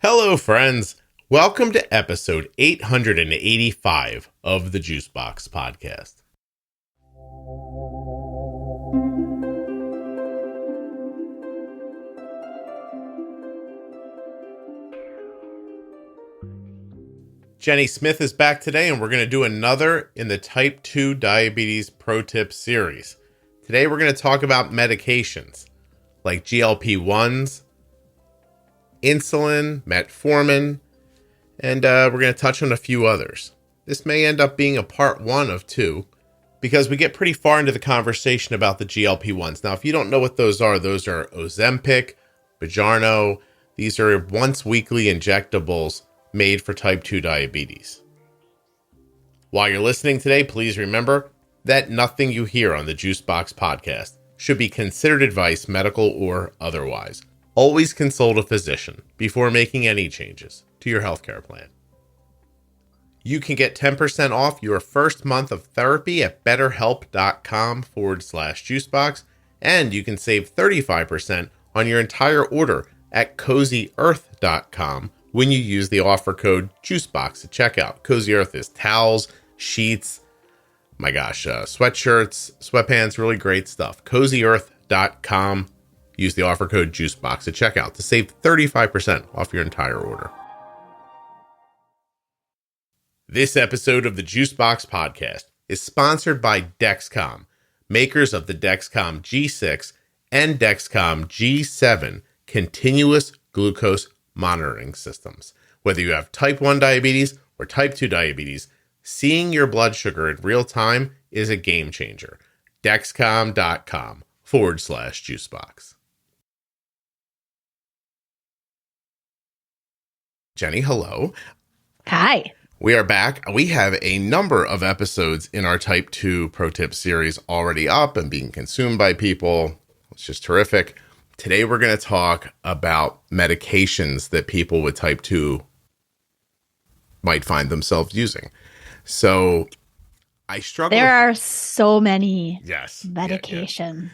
Hello, friends. Welcome to episode 885 of the Juicebox Podcast. Jenny Smith is back today, and we're going to do another in the Type 2 Diabetes Pro Tip series. Today, we're going to talk about medications like GLP1s, insulin, metformin, and we're going to touch on a few others. This may end up being a part one of two because we get pretty far into the conversation about the GLP1s. Now, if you don't know what those are Ozempic, Mounjaro. These are once weekly injectables made for type 2 diabetes. While you're listening today, please remember that nothing you hear on the Juicebox Podcast should be considered advice, medical or otherwise. Always consult a physician before making any changes to your healthcare plan. You can get 10% off your first month of therapy at betterhelp.com/juicebox, and you can save 35% on your entire order at cozyearth.com when you use the offer code Juicebox at checkout. Cozy Earth is towels, sheets, sweatshirts, sweatpants, really great stuff. cozyearth.com. Use the offer code Juicebox at checkout to save 35% off your entire order. This episode of the Juicebox Podcast is sponsored by Dexcom, makers of the Dexcom G6 and Dexcom G7 continuous glucose monitoring systems. Whether you have type 1 diabetes or type 2 diabetes, seeing your blood sugar in real time is a game changer. Dexcom.com/juicebox. Jenny, hello. Hi. We are back. We have a number of episodes in our Type 2 Pro Tip series already up and being consumed by people. It's just terrific. Today, we're going to talk about medications that people with type 2 might find themselves using. So I struggle. There are so many Yeah. medications.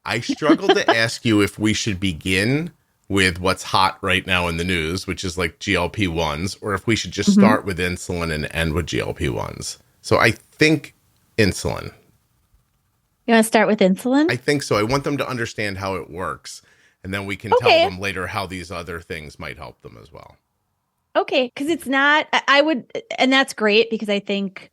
I struggled to ask you if we should begin with what's hot right now in the news, which is like GLP1s, or if we should just start with insulin and end with GLP1s. So I think insulin. You want to start with insulin? I think so. I want them to understand how it works, and then we can tell them later how these other things might help them as well. Okay, because it's not, and that's great because I think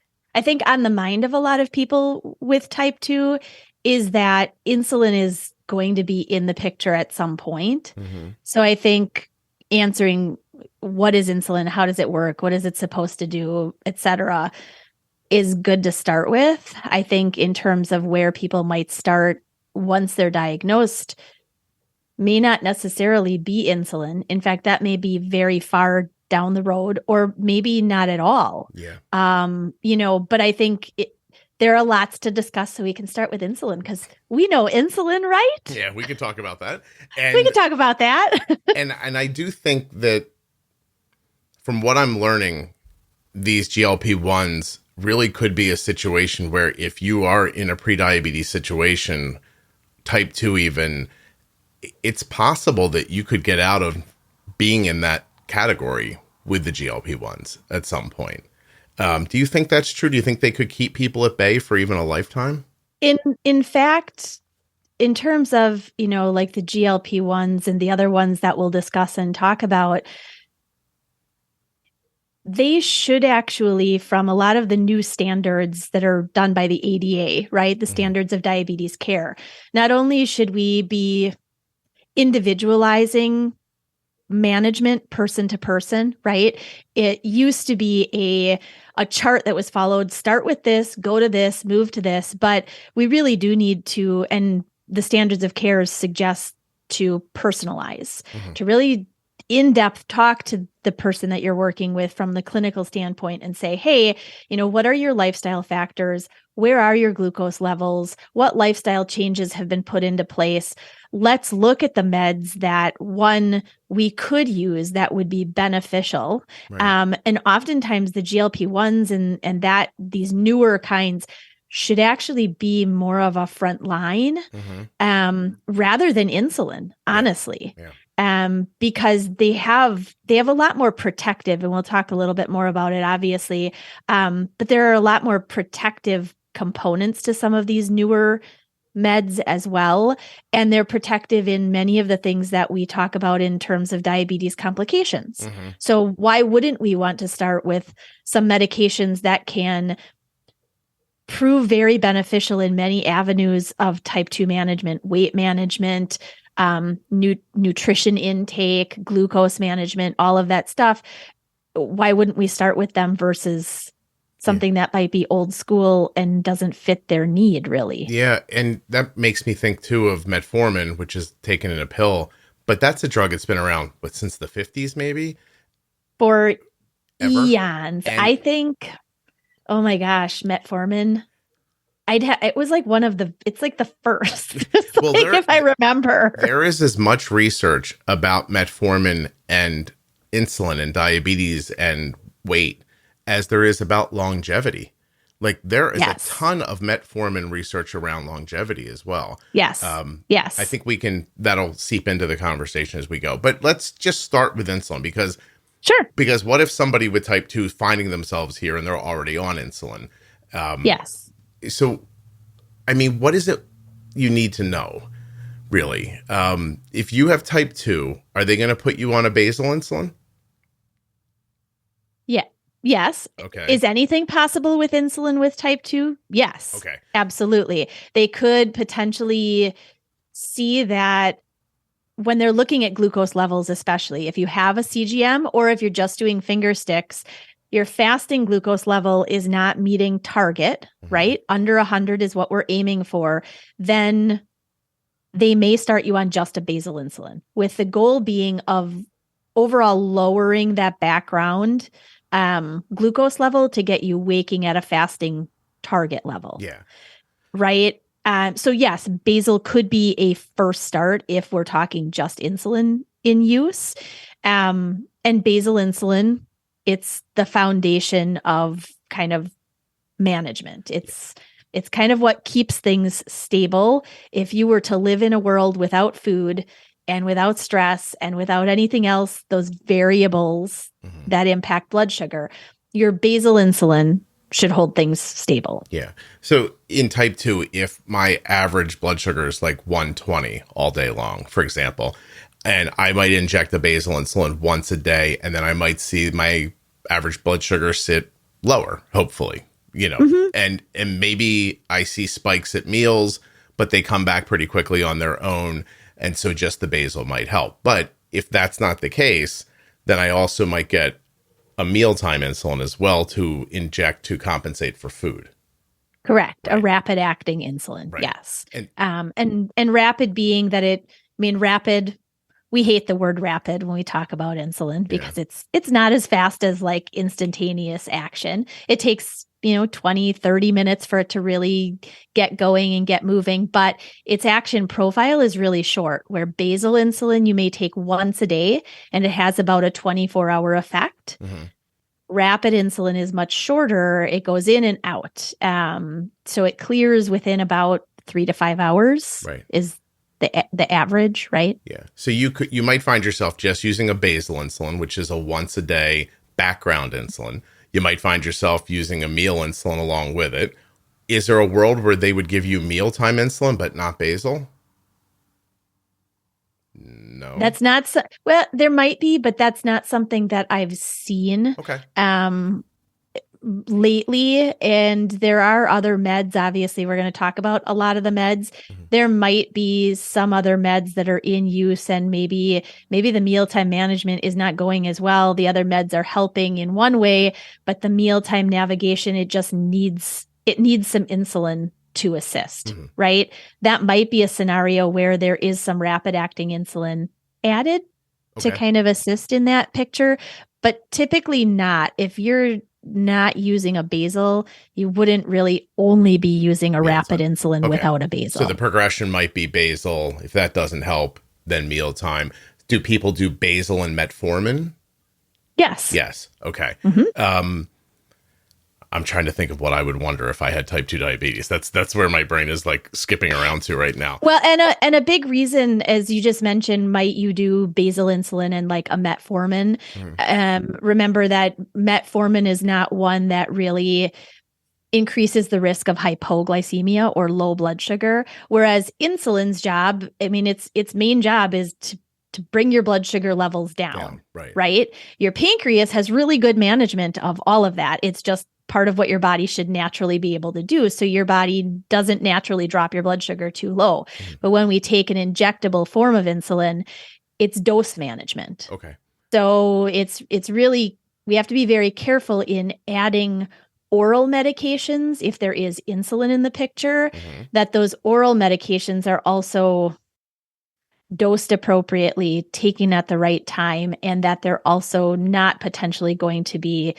on the mind of a lot of people with type 2 is that insulin is going to be in the picture at some point. Mm-hmm. So I think answering what is insulin, how does it work, what is it supposed to do, etc., is good to start with. I think in terms of where people might start once they're diagnosed may not necessarily be insulin. In fact, that may be very far down the road or maybe not at all. Yeah. But I think there are lots to discuss, so we can start with insulin because we know insulin, right? Yeah, we can talk about that. We can talk about that. and I do think that from what I'm learning, these GLP-1s really could be a situation where if you are in a prediabetes situation, type 2 even, it's possible that you could get out of being in that category with the GLP-1s at some point. Do you think that's true? Do you think they could keep people at bay for even a lifetime? In fact, in terms of, like the GLP-1s and the other ones that we'll discuss and talk about, they should actually, from a lot of the new standards that are done by the ADA, right? The standards of diabetes care. Not only should we be individualizing management person to person, right? It used to be a chart that was followed, start with this, go to this, move to this, but we really do need to, and the standards of care suggest to personalize, to really in-depth talk to the person that you're working with from the clinical standpoint and say, hey, what are your lifestyle factors? Where are your glucose levels? What lifestyle changes have been put into place? Let's look at the meds that we could use that would be beneficial. Right. And oftentimes the GLP-1s and that these newer kinds should actually be more of a front line rather than insulin, honestly. because they have a lot more protective, and we'll talk a little bit more about it, obviously. But there are a lot more protective components to some of these newer meds as well. And they're protective in many of the things that we talk about in terms of diabetes complications. Mm-hmm. So why wouldn't we want to start with some medications that can prove very beneficial in many avenues of type 2 management, weight management, nutrition intake, glucose management, all of that stuff? Why wouldn't we start with them versus something that might be old school and doesn't fit their need, really? Yeah, and that makes me think too of metformin, which is taken in a pill, but that's a drug that's been around since the 50s, maybe? For Ever? eons. And I think, oh my gosh, metformin. It was like it's like the first, Well, if I remember. There is as much research about metformin and insulin and diabetes and weight as there is about longevity. Like there is a ton of metformin research around longevity as well. Yes. Yes. I think that'll seep into the conversation as we go. But let's just start with insulin because what if somebody with type 2 is finding themselves here and they're already on insulin? Yes. So, I mean, what is it you need to know, really? If you have type 2, are they going to put you on a basal insulin? Yeah. Yes. Okay. Is anything possible with insulin with type 2? Yes. Okay. Absolutely. They could potentially see that when they're looking at glucose levels, especially if you have a CGM or if you're just doing finger sticks, your fasting glucose level is not meeting target, right? Under 100 is what we're aiming for. Then they may start you on just a basal insulin with the goal being of overall lowering that background glucose level to get you waking at a fasting target level. Yeah. Right. So yes, basal could be a first start if we're talking just insulin in use. And basal insulin, it's the foundation of kind of management. It's kind of what keeps things stable. If you were to live in a world without food and without stress and without anything else, those variables that impact blood sugar, your basal insulin should hold things stable. Yeah. So in type 2, if my average blood sugar is like 120 all day long, for example, and I might inject the basal insulin once a day, and then I might see my average blood sugar sit lower, hopefully, and maybe I see spikes at meals, but they come back pretty quickly on their own. And so just the basal might help. But if that's not the case, then I also might get a mealtime insulin as well to inject to compensate for food. Correct. Right. A rapid acting insulin. Right. Yes. And rapid being that rapid, we hate the word rapid when we talk about insulin because it's not as fast as like instantaneous action. It takes 20, 30 minutes for it to really get going and get moving. But its action profile is really short, where basal insulin you may take once a day and it has about a 24-hour effect. Rapid insulin is much shorter. It goes in and out. So it clears within about 3 to 5 hours is the average, right? Yeah. So you might find yourself just using a basal insulin, which is a once a day background insulin. You might find yourself using a meal insulin along with it. Is there a world where they would give you mealtime insulin, but not basal? No. That's not well, there might be, but that's not something that I've seen lately. And there are other meds. Obviously, we're going to talk about a lot of the meds. There might be some other meds that are in use, and maybe the mealtime management is not going as well. The other meds are helping in one way, but the mealtime navigation, it needs some insulin to assist, right? That might be a scenario where there is some rapid acting insulin added to kind of assist in that picture, but typically not. If you're not using a basal, you wouldn't really only be using a rapid insulin without a basal. So the progression might be basal. If that doesn't help, then mealtime. Do people do basal and metformin? Yes. Yes. Okay. I'm trying to think of what I would wonder if I had type 2 diabetes. That's where my brain is like skipping around to right now. Well, and a big reason, as you just mentioned, might you do basal insulin and like a metformin. Remember that metformin is not one that really increases the risk of hypoglycemia or low blood sugar, whereas insulin's job, I mean, its main job is to bring your blood sugar levels down, right? Your pancreas has really good management of all of that. It's just part of what your body should naturally be able to do. So your body doesn't naturally drop your blood sugar too low. But when we take an injectable form of insulin, it's dose management. Okay. So it's really, we have to be very careful in adding oral medications if there is insulin in the picture, that those oral medications are also dosed appropriately, taken at the right time, and that they're also not potentially going to be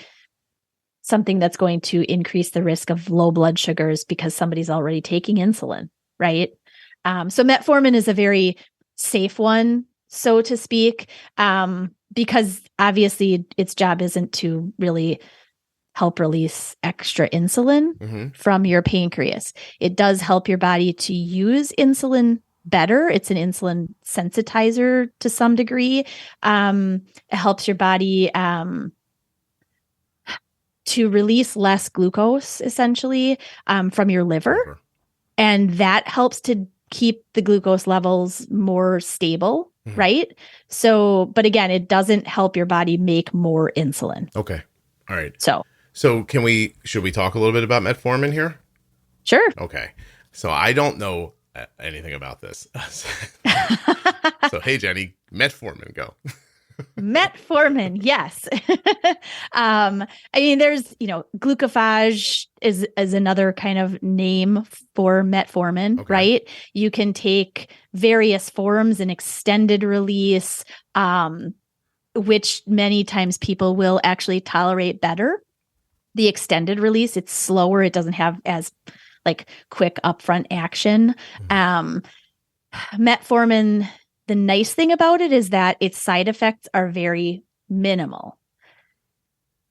something that's going to increase the risk of low blood sugars because somebody's already taking insulin, right? So metformin is a very safe one, so to speak, because obviously its job isn't to really help release extra insulin from your pancreas. It does help your body to use insulin better. It's an insulin sensitizer to some degree. It helps your body to release less glucose, essentially, from your liver. And that helps to keep the glucose levels more stable, right? So, but again, it doesn't help your body make more insulin. Okay. All right. So should we talk a little bit about metformin here? Sure. Okay. So I don't know anything about this. So, hey, Jenny, metformin, go. Metformin, yes. I mean, there's, glucophage is another kind of name for metformin, right? You can take various forms and extended release, which many times people will actually tolerate better. The extended release, it's slower. It doesn't have as like quick upfront action. Metformin, the nice thing about it is that its side effects are very minimal.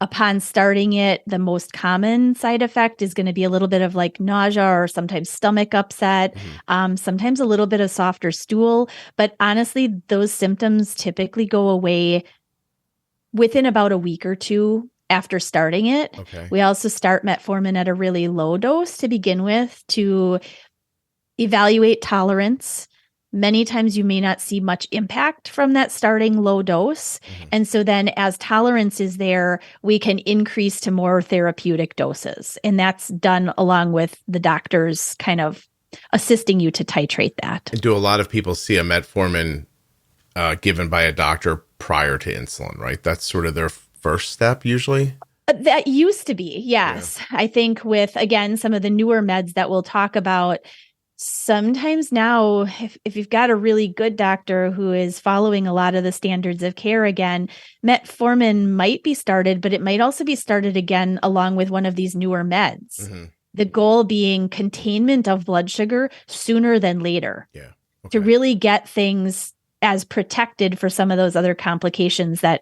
Upon starting it, the most common side effect is going to be a little bit of like nausea or sometimes stomach upset, sometimes a little bit of softer stool. But honestly, those symptoms typically go away within about a week or two after starting it. We also start metformin at a really low dose to begin with to evaluate tolerance. Many times you may not see much impact from that starting low dose. And so then as tolerance is there, we can increase to more therapeutic doses. And that's done along with the doctors kind of assisting you to titrate that. And do a lot of people see a metformin given by a doctor prior to insulin, right? That's sort of their first step usually? That used to be, yes. Yeah. I think with, again, some of the newer meds that we'll talk about, sometimes now, if you've got a really good doctor who is following a lot of the standards of care, again, metformin might be started, but it might also be started again along with one of these newer meds. The goal being containment of blood sugar sooner than later. To really get things as protected for some of those other complications that,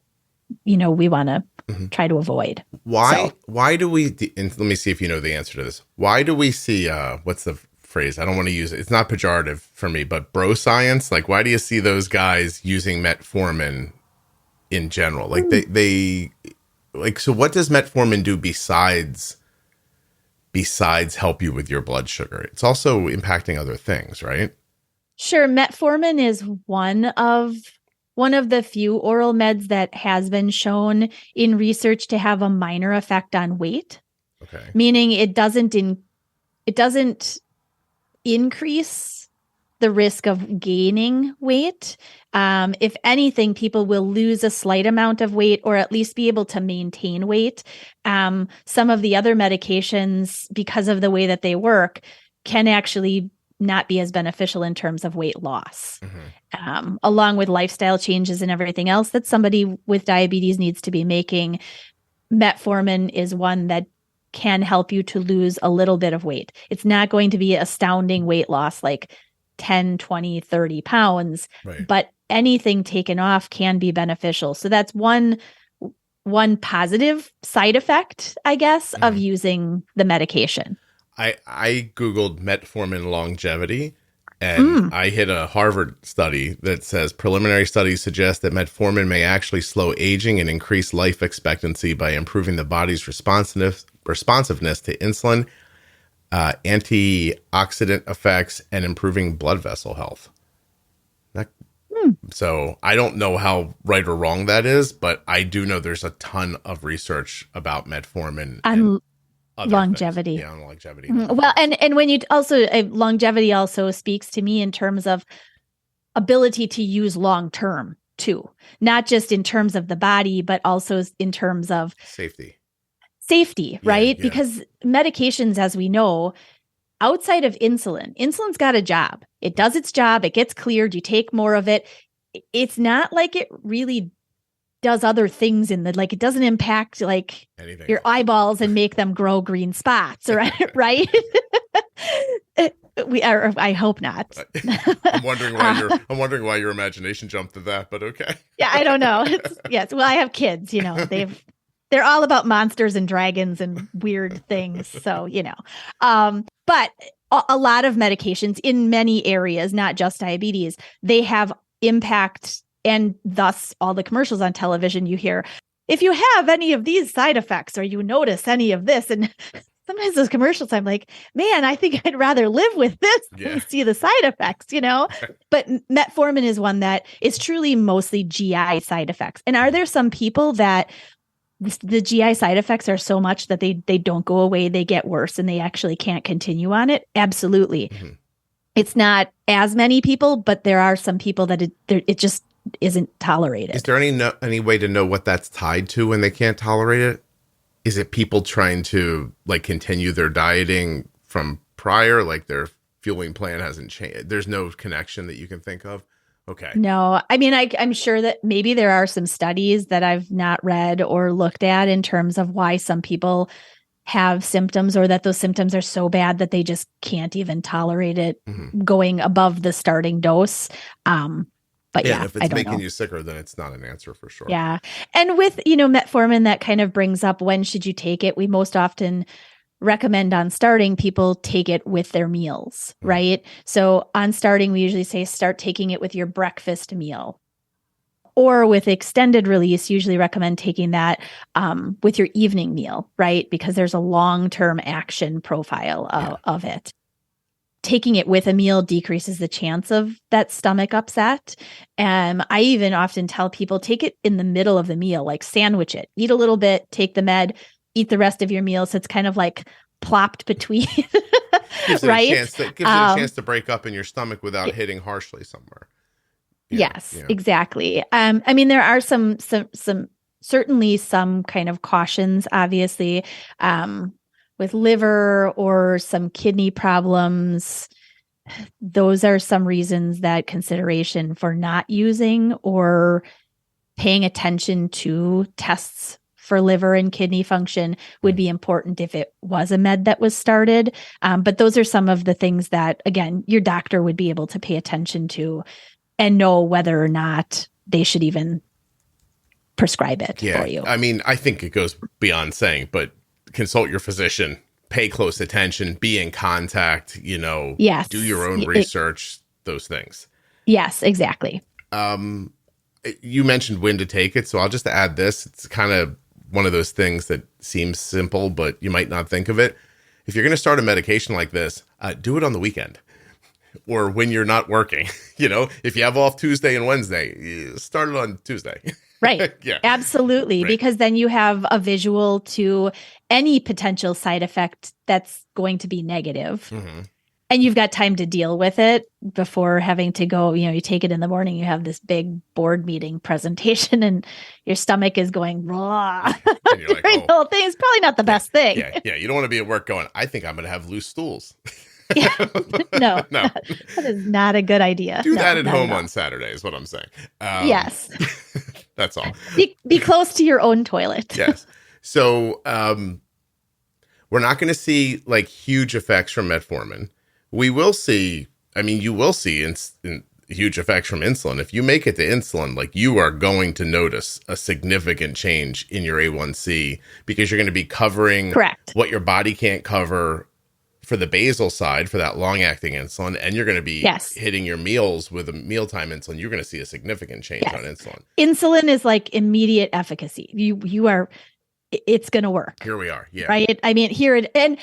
we want to try to avoid. Why do we, and let me see if you know the answer to this. Why do we see, what's the phrase? I don't want to use it. It's not pejorative for me, but bro science. Like, why do you see those guys using metformin in general? Like so what does metformin do besides help you with your blood sugar? It's also impacting other things, right? Sure. Metformin is one of the few oral meds that has been shown in research to have a minor effect on weight. Meaning it doesn't increase the risk of gaining weight. If anything, people will lose a slight amount of weight or at least be able to maintain weight. Some of the other medications, because of the way that they work, can actually not be as beneficial in terms of weight loss, along with lifestyle changes and everything else that somebody with diabetes needs to be making. Metformin is one that can help you to lose a little bit of weight. It's not going to be astounding weight loss like 10, 20, 30 pounds, but anything taken off can be beneficial. So that's one one positive side effect, I guess, of using the medication. I Googled metformin longevity, and I hit a Harvard study that says preliminary studies suggest that metformin may actually slow aging and increase life expectancy by improving the body's responsiveness to insulin, antioxidant effects, and improving blood vessel health. So I don't know how right or wrong that is, but I do know there's a ton of research about metformin and longevity. Yeah, on longevity. Well, and when you also longevity also speaks to me in terms of ability to use long term too, not just in terms of the body, but also in terms of safety, right? Yeah. Because medications, as we know, outside of insulin's got a job. It does its job. It gets cleared. You take more of it. It's not like it really does other things it doesn't impact like anything your eyeballs and make them grow green spots, right? Right? We are. I hope not. I'm wondering why your imagination jumped to that, but okay. Yeah, I don't know. Yes. Well, I have kids, they're all about monsters and dragons and weird things. So, but a lot of medications in many areas, not just diabetes, they have impact, and thus all the commercials on television you hear, if you have any of these side effects or you notice any of this, and sometimes those commercials, I'm like, man, I think I'd rather live with this than see the side effects, But metformin is one that is truly mostly GI side effects. And are there some people that the GI side effects are so much that they don't go away, they get worse, and they actually can't continue on it? Absolutely. Mm-hmm. It's not as many people, but there are some people that it just isn't tolerated. Is there any way to know what that's tied to when they can't tolerate it? Is it people trying to continue their dieting from prior, like their fueling plan hasn't changed? There's no connection that you can think of? Okay. No, I mean, I'm sure that maybe there are some studies that I've not read or looked at in terms of why some people have symptoms, or that those symptoms are so bad that they just can't even tolerate it going above the starting dose. But if it's making you sicker, then it's not an answer for sure. Yeah. And with, metformin, that kind of brings up, when should you take it? We most often recommend on starting people take it with their meals, right? So on starting, we usually say start taking it with your breakfast meal. Or with extended release, usually recommend taking that with your evening meal, right? Because there's a long-term action profile of it. Taking it with a meal decreases the chance of that stomach upset. And I even often tell people, take it in the middle of the meal, like sandwich it, eat a little bit, take the med, eat the rest of your meal. So it's kind of like plopped between, right? Gives it a chance to break up in your stomach without hitting harshly somewhere. Yes, exactly. I mean, there are some certainly some kind of cautions, obviously, with liver or some kidney problems. Those are some reasons that consideration for not using or paying attention to tests for liver and kidney function would be important if it was a med that was started. But those are some of the things that, again, your doctor would be able to pay attention to and know whether or not they should even prescribe it for you. I mean, I think it goes beyond saying, but consult your physician, pay close attention, be in contact, do your own research, those things. Yes, exactly. You mentioned when to take it, so I'll just add this. It's kind of one of those things that seems simple, but you might not think of it. If you're going to start a medication like this, do it on the weekend or when you're not working. If you have off Tuesday and Wednesday, start it on Tuesday. Right. Yeah. Absolutely. Right. Because then you have a visual to any potential side effect that's going to be negative. Mm-hmm. And you've got time to deal with it before having to go, you take it in the morning, you have this big board meeting presentation and your stomach is going raw. And you're like, the whole thing is probably not the best thing. Yeah. You don't want to be at work going, I think I'm going to have loose stools. No. That is not a good idea. Do that at home on Saturday is what I'm saying. Yes. That's all. Be close to your own toilet. Yes. So we're not going to see huge effects from metformin. We will see, you will see huge effects from insulin. If you make it to insulin, like you are going to notice a significant change in your A1C because you're going to be covering Correct. what your body can't cover for the basal side for that long acting insulin. And you're going to be hitting your meals with a mealtime insulin. You're going to see a significant change on insulin. Insulin is like immediate efficacy. It's going to work. Here we are. Yeah. Right. And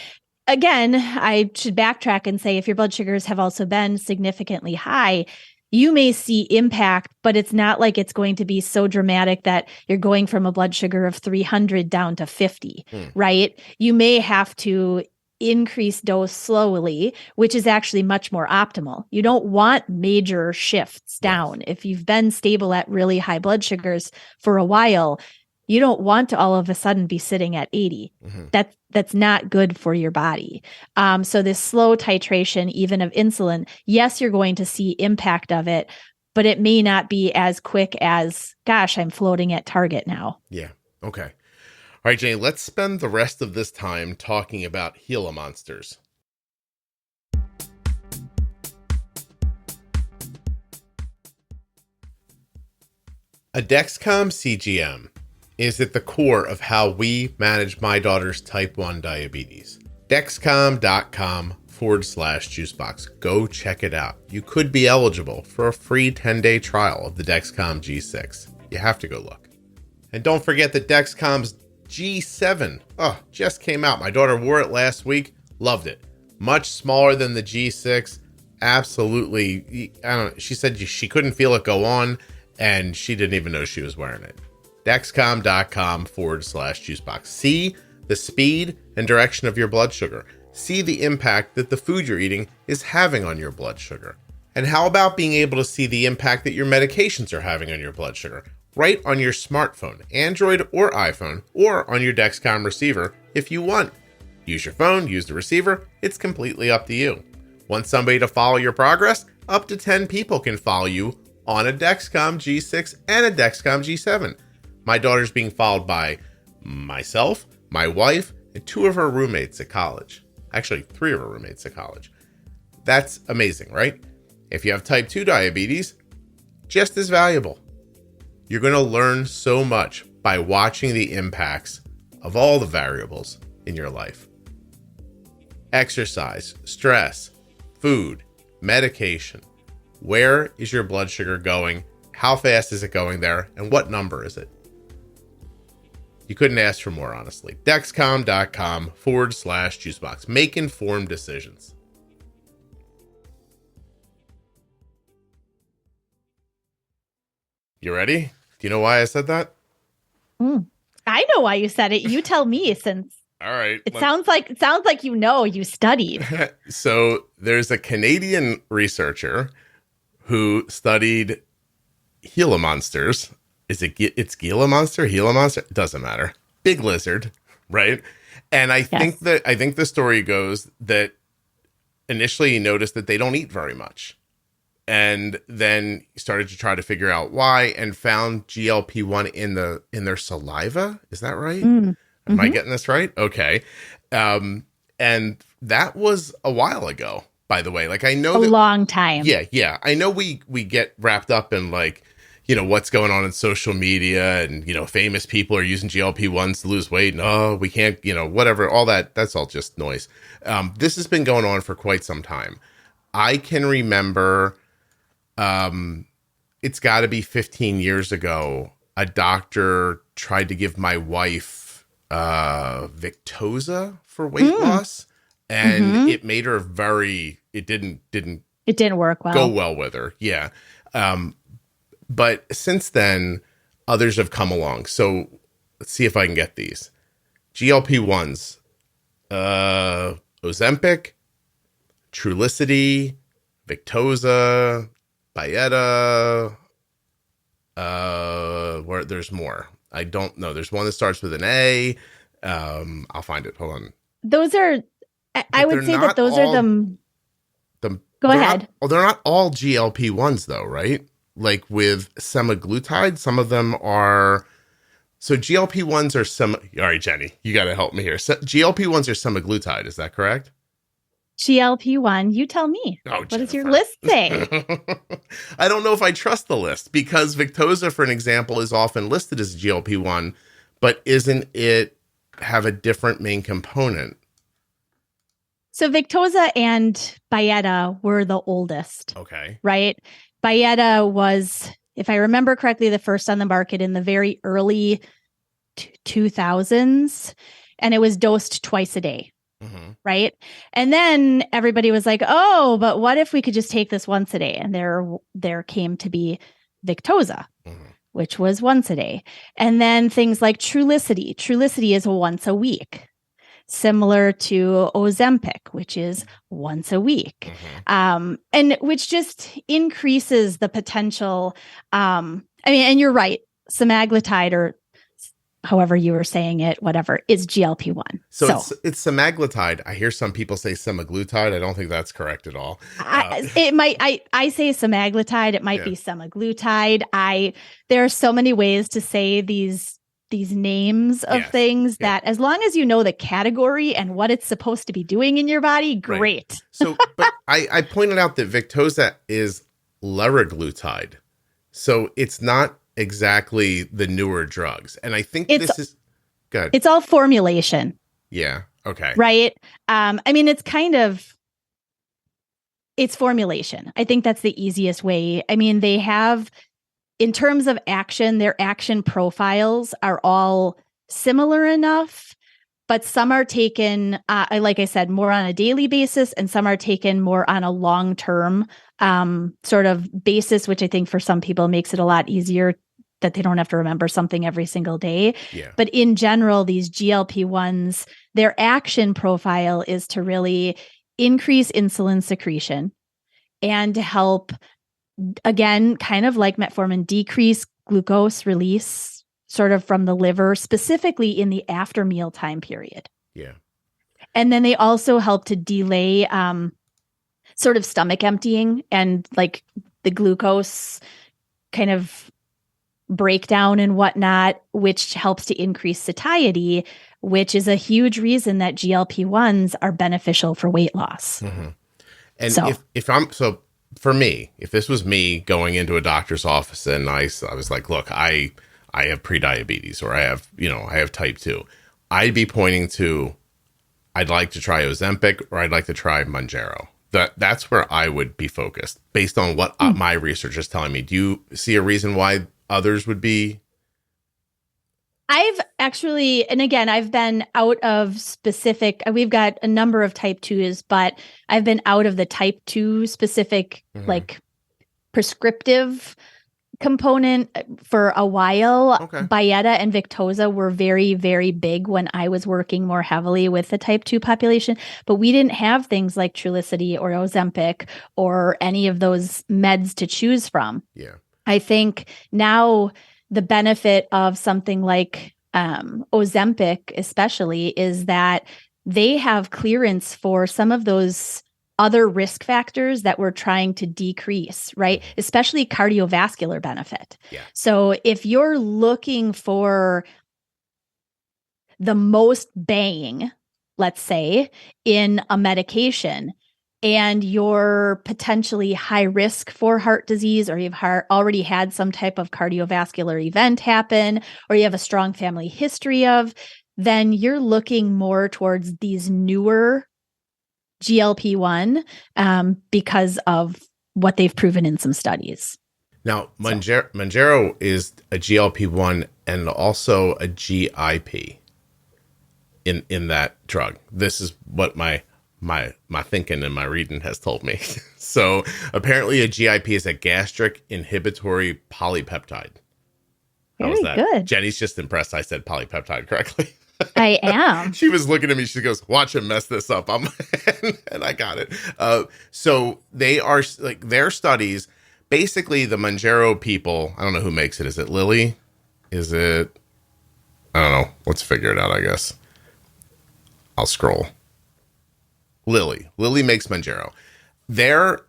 again, I should backtrack and say if your blood sugars have also been significantly high, you may see impact, but it's not like it's going to be so dramatic that you're going from a blood sugar of 300 down to 50, right? You may have to increase dose slowly, which is actually much more optimal. You don't want major shifts down. If you've been stable at really high blood sugars for a while, you don't want to all of a sudden be sitting at 80. That's not good for your body. So this slow titration, even of insulin, yes, you're going to see impact of it, but it may not be as quick as, gosh, I'm floating at target now. Yeah. Okay. All right, Jenny, let's spend the rest of this time talking about Gila monsters. A Dexcom CGM is at the core of how we manage my daughter's type 1 diabetes. Dexcom.com/juicebox. Go check it out. You could be eligible for a free 10-day trial of the Dexcom G6. You have to go look. And don't forget that Dexcom's G7 just came out. My daughter wore it last week. Loved it. Much smaller than the G6. Absolutely. I don't know. She said she couldn't feel it go on, and she didn't even know she was wearing it. Dexcom.com/juicebox. See the speed and direction of your blood sugar. See the impact that the food you're eating is having on your blood sugar. And how about being able to see the impact that your medications are having on your blood sugar? Right on your smartphone, Android or iPhone, or on your Dexcom receiver if you want. Use your phone, use the receiver. It's completely up to you. Want somebody to follow your progress? Up to 10 people can follow you on a Dexcom G6 and a Dexcom G7. My daughter's being followed by myself, my wife, and 2 of her roommates at college. Actually, 3 of her roommates at college. That's amazing, right? If you have type 2 diabetes, just as valuable. You're going to learn so much by watching the impacts of all the variables in your life. Exercise, stress, food, medication. Where is your blood sugar going? How fast is it going there? And what number is it? You couldn't ask for more, honestly. Dexcom.com/juicebox. Make informed decisions. You ready? Do you know why I said that? I know why you said it. You tell me, since all right. It sounds like you studied. So there's a Canadian researcher who studied Gila monsters. It's Gila monster? Gila monster? It doesn't matter. Big lizard, right? And I think the story goes that initially he noticed that they don't eat very much. And then started to try to figure out why, and found GLP-1 in their saliva. Is that right? Am I getting this right? Okay. And that was a while ago, by the way. Like, I know a long time. Yeah. I know we get wrapped up in, like, you know, what's going on in social media, and, you know, famous people are using GLP-1s to lose weight. No, we can't, you know, whatever, all that. That's all just noise. This has been going on for quite some time. I can remember, it's got to be 15 years ago, a doctor tried to give my wife Victoza for weight loss, and it made her it didn't work well. Go well with her. Yeah. But since then, others have come along. So let's see if I can get these. GLP-1s, Ozempic, Trulicity, Victoza, Byetta, where there's more. I don't know. There's one that starts with an A. I'll find it. Hold on. Those are, I would say that those are the go ahead. They're not all GLP-1s though, right? Like with semaglutide, some of them are. So GLP-1s are all right, Jenny, you got to help me here. GLP-1s are semaglutide. Is that correct? GLP-1, you tell me. Oh, what does your Jennifer. list say? I don't know if I trust the list because Victoza, for an example, is often listed as GLP-1, but isn't it have a different main component? So Victoza and Byetta were the oldest. Okay. Right? Byetta was, if I remember correctly, the first on the market in the very early 2000s, and it was dosed twice a day. Mm-hmm. Right. And then everybody was like, oh, but what if we could just take this once a day? And there came to be Victoza, which was once a day. And then things like Trulicity. Trulicity is once a week, similar to Ozempic, which is once a week. And which just increases the potential. And you're right. Semaglutide, or however you were saying it, whatever, is GLP-1. So it's semaglutide. I hear some people say semaglutide. I don't think that's correct at all. I say semaglutide. It might be semaglutide. There are so many ways to say these names of things that as long as you know the category and what it's supposed to be doing in your body, great. Right. So, but I pointed out that Victoza is liraglutide. So it's not exactly the newer drugs. And I think this is good. It's all formulation. Yeah. Okay. Right. It's formulation. I think that's the easiest way. I mean, they have, in terms of action, their action profiles are all similar enough, but some are taken, like I said, more on a daily basis, and some are taken more on a long-term sort of basis, which I think for some people makes it a lot easier that they don't have to remember something every single day. Yeah. But in general, these GLP-1s, their action profile is to really increase insulin secretion and to help, again, kind of like metformin, decrease glucose release sort of from the liver, specifically in the after meal time period. Yeah. And then they also help to delay sort of stomach emptying and like the glucose kind of breakdown and whatnot, which helps to increase satiety, which is a huge reason that GLP-1s are beneficial for weight loss. And for me, if this was me going into a doctor's office and I was like, look, I have prediabetes, or I have type 2, I'd be pointing to, I'd like to try Ozempic, or I'd like to try Mounjaro. That's where I would be focused based on what my research is telling me. Do you see a reason why others would be? I've actually, and again, I've been out of specific, we've got a number of type 2s, but I've been out of the type 2 specific, like prescriptive component for a while. Okay. Byetta and Victoza were very, very big when I was working more heavily with the type 2 population, but we didn't have things like Trulicity or Ozempic or any of those meds to choose from. Yeah. I think now the benefit of something like Ozempic especially is that they have clearance for some of those other risk factors that we're trying to decrease, right? Especially cardiovascular benefit. Yeah. So if you're looking for the most bang, let's say, in a medication, and you're potentially high risk for heart disease, or you've already had some type of cardiovascular event happen, or you have a strong family history of, then you're looking more towards these newer GLP-1 because of what they've proven in some studies. Now, Mounjaro is a GLP-1 and also a GIP in that drug. This is what my thinking and my reading has told me. So apparently a GIP is a gastric inhibitory polypeptide. Very good. Jenny's just impressed I said polypeptide correctly. I am. She was looking at me. She goes, watch him mess this up. And I got it. So they are like their studies, basically the Mounjaro people, I don't know who makes it. Is it Lilly? Is it, I don't know. Let's figure it out, I guess. I'll scroll. Lilly makes Mounjaro. They're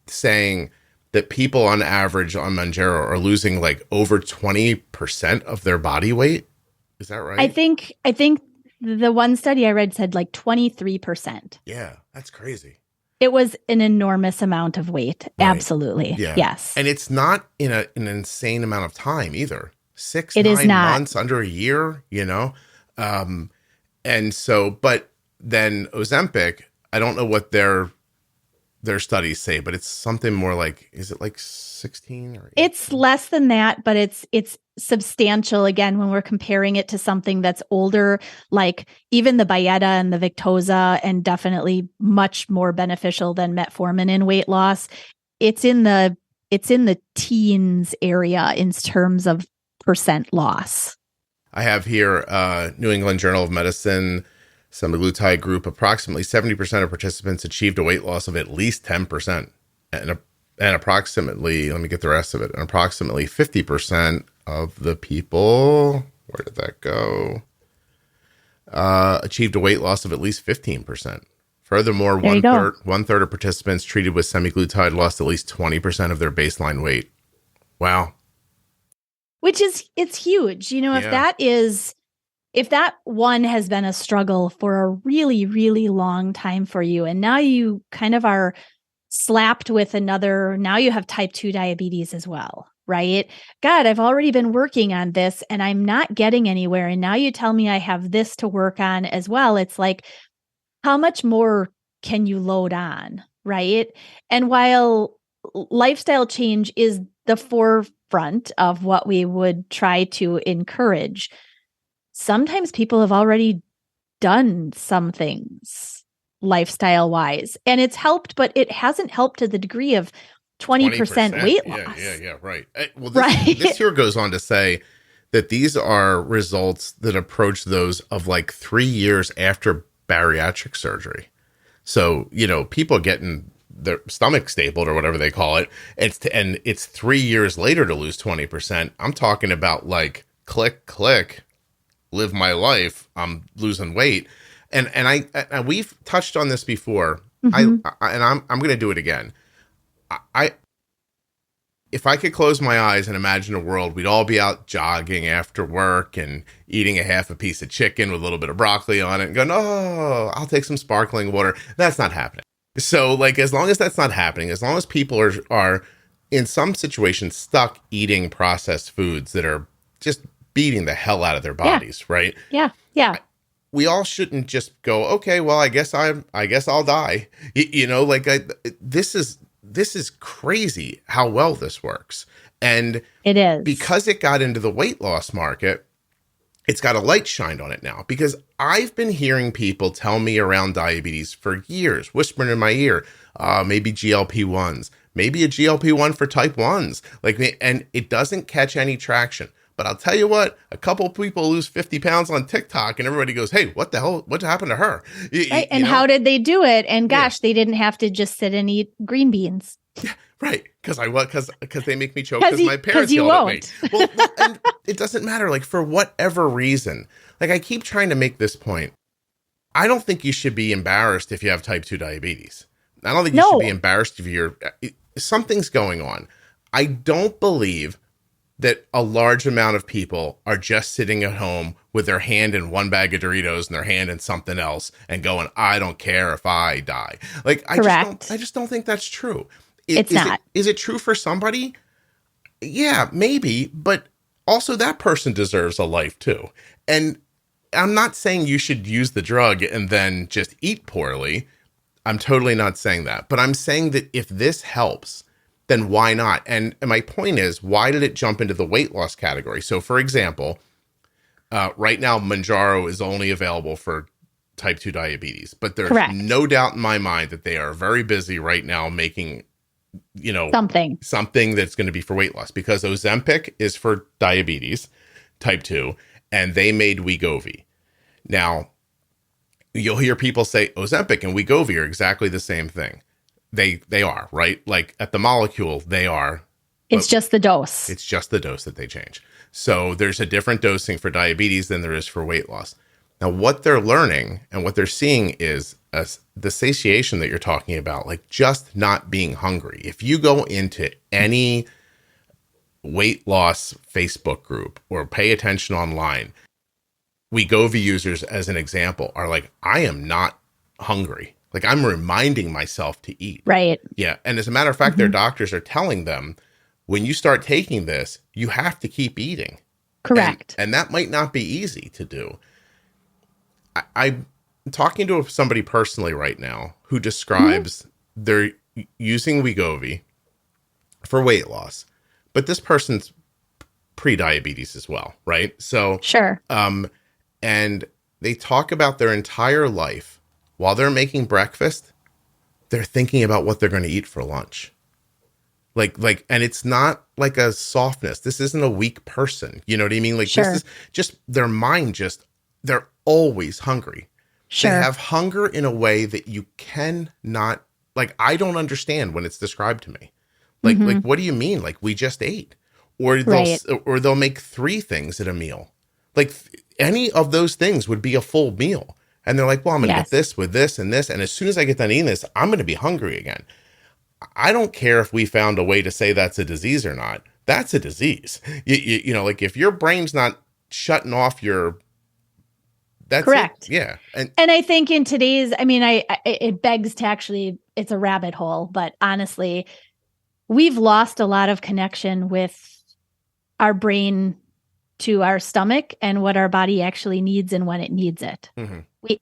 saying that people on average on Mounjaro are losing like over 20% of their body weight. Is that right? I think the one study I read said like 23%. Yeah, that's crazy. It was an enormous amount of weight. Right. Absolutely. Yeah. Yes. And it's not in an insane amount of time either. 6, It is 9 not. months, under a year, and so, but then Ozempic, I don't know what their studies say, but it's something more like, is it like 16 or 18? It's less than that, but it's substantial again when we're comparing it to something that's older, like even the Byetta and the Victoza, and definitely much more beneficial than metformin in weight loss. It's in the teens area in terms of percent loss. I have here New England Journal of Medicine, semaglutide group, approximately 70% of participants achieved a weight loss of at least 10%. And approximately, let me get the rest of it, and approximately 50% of the people, where did that go? Achieved a weight loss of at least 15%. Furthermore, one third of participants treated with semaglutide lost at least 20% of their baseline weight. Wow. Which it's huge. If that one has been a struggle for a really, really long time for you, and now you kind of are slapped with another, now you have type 2 diabetes as well, right? God, I've already been working on this and I'm not getting anywhere. And now you tell me I have this to work on as well. It's like, how much more can you load on, right? And while lifestyle change is the forefront of what we would try to encourage, sometimes people have already done some things lifestyle wise, and it's helped, but it hasn't helped to the degree of 20% weight loss. Yeah, right. Well, this here goes on to say that these are results that approach those of like 3 years after bariatric surgery. So, people getting their stomach stapled or whatever they call it, it's 3 years later to lose 20%. I'm talking about like click, live my life, I'm losing weight. And we've touched on this before. I'm going to do it again. If I could close my eyes and imagine a world, we'd all be out jogging after work and eating a half a piece of chicken with a little bit of broccoli on it and going, oh, I'll take some sparkling water. That's not happening. So like, as long as that's not happening, as long as people are in some situations stuck eating processed foods that are just beating the hell out of their bodies, right? Yeah. We all shouldn't just go, okay, well, I guess I'll die. This is crazy how well this works. And it is, because it got into the weight loss market, it's got a light shined on it now, because I've been hearing people tell me around diabetes for years, whispering in my ear, maybe GLP1s, maybe a GLP1 for type 1s, and it doesn't catch any traction. But I'll tell you what, a couple of people lose 50 pounds on TikTok and everybody goes, hey, what the hell? What happened to her? Right. And how did they do it? And gosh, they didn't have to just sit and eat green beans. Yeah, right. Because they make me choke because my parents yelled at me. Well, and it doesn't matter. Like, for whatever reason, like, I keep trying to make this point. I don't think you should be embarrassed if you have type 2 diabetes. I don't think you should be embarrassed if something's going on. I don't believe that a large amount of people are just sitting at home with their hand in one bag of Doritos and their hand in something else and going, I don't care if I die. Like, I just don't think that's true. It's not. Is it true for somebody? Yeah, maybe. But also that person deserves a life too. And I'm not saying you should use the drug and then just eat poorly. I'm totally not saying that. But I'm saying that if this helps, then why not? And my point is, why did it jump into the weight loss category? So, for example, right now, Mounjaro is only available for type 2 diabetes. But there's no doubt in my mind that they are very busy right now making, something that's going to be for weight loss. Because Ozempic is for diabetes, type 2, and they made Wegovy. Now, you'll hear people say Ozempic and Wegovy are exactly the same thing. They are, right? Like, at the molecule, they are. It's just the dose. It's just the dose that they change. So there's a different dosing for diabetes than there is for weight loss. Now, what they're learning and what they're seeing is the satiation that you're talking about, like just not being hungry. If you go into any weight loss Facebook group or pay attention online, Wegovy users, as an example, are like, I am not hungry. Like I'm reminding myself to eat. Right. Yeah. And as a matter of fact, their doctors are telling them, when you start taking this, you have to keep eating. Correct. And that might not be easy to do. I'm talking to somebody personally right now who describes they're using Wegovy for weight loss, but this person's pre-diabetes as well, right? So, sure. And they talk about their entire life while they're making breakfast, they're thinking about what they're going to eat for lunch. Like, and it's not like a softness. This isn't a weak person. You know what I mean? Like Sure. This is just their mind. They're always hungry. Sure. They have hunger in a way that you cannot, like, I don't understand when it's described to me. Like, what do you mean? Like, we just ate, or they'll make 3 things at a meal. Like any of those things would be a full meal. And they're like, well, I'm going to get this with this and this. And as soon as I get done eating this, I'm going to be hungry again. I don't care if we found a way to say that's a disease or not. That's a disease. You know, like if your brain's not shutting off that's correct. It. Yeah. And I think in today's, I mean, it begs to actually, it's a rabbit hole, but honestly, we've lost a lot of connection with our brain to our stomach and what our body actually needs and when it needs it.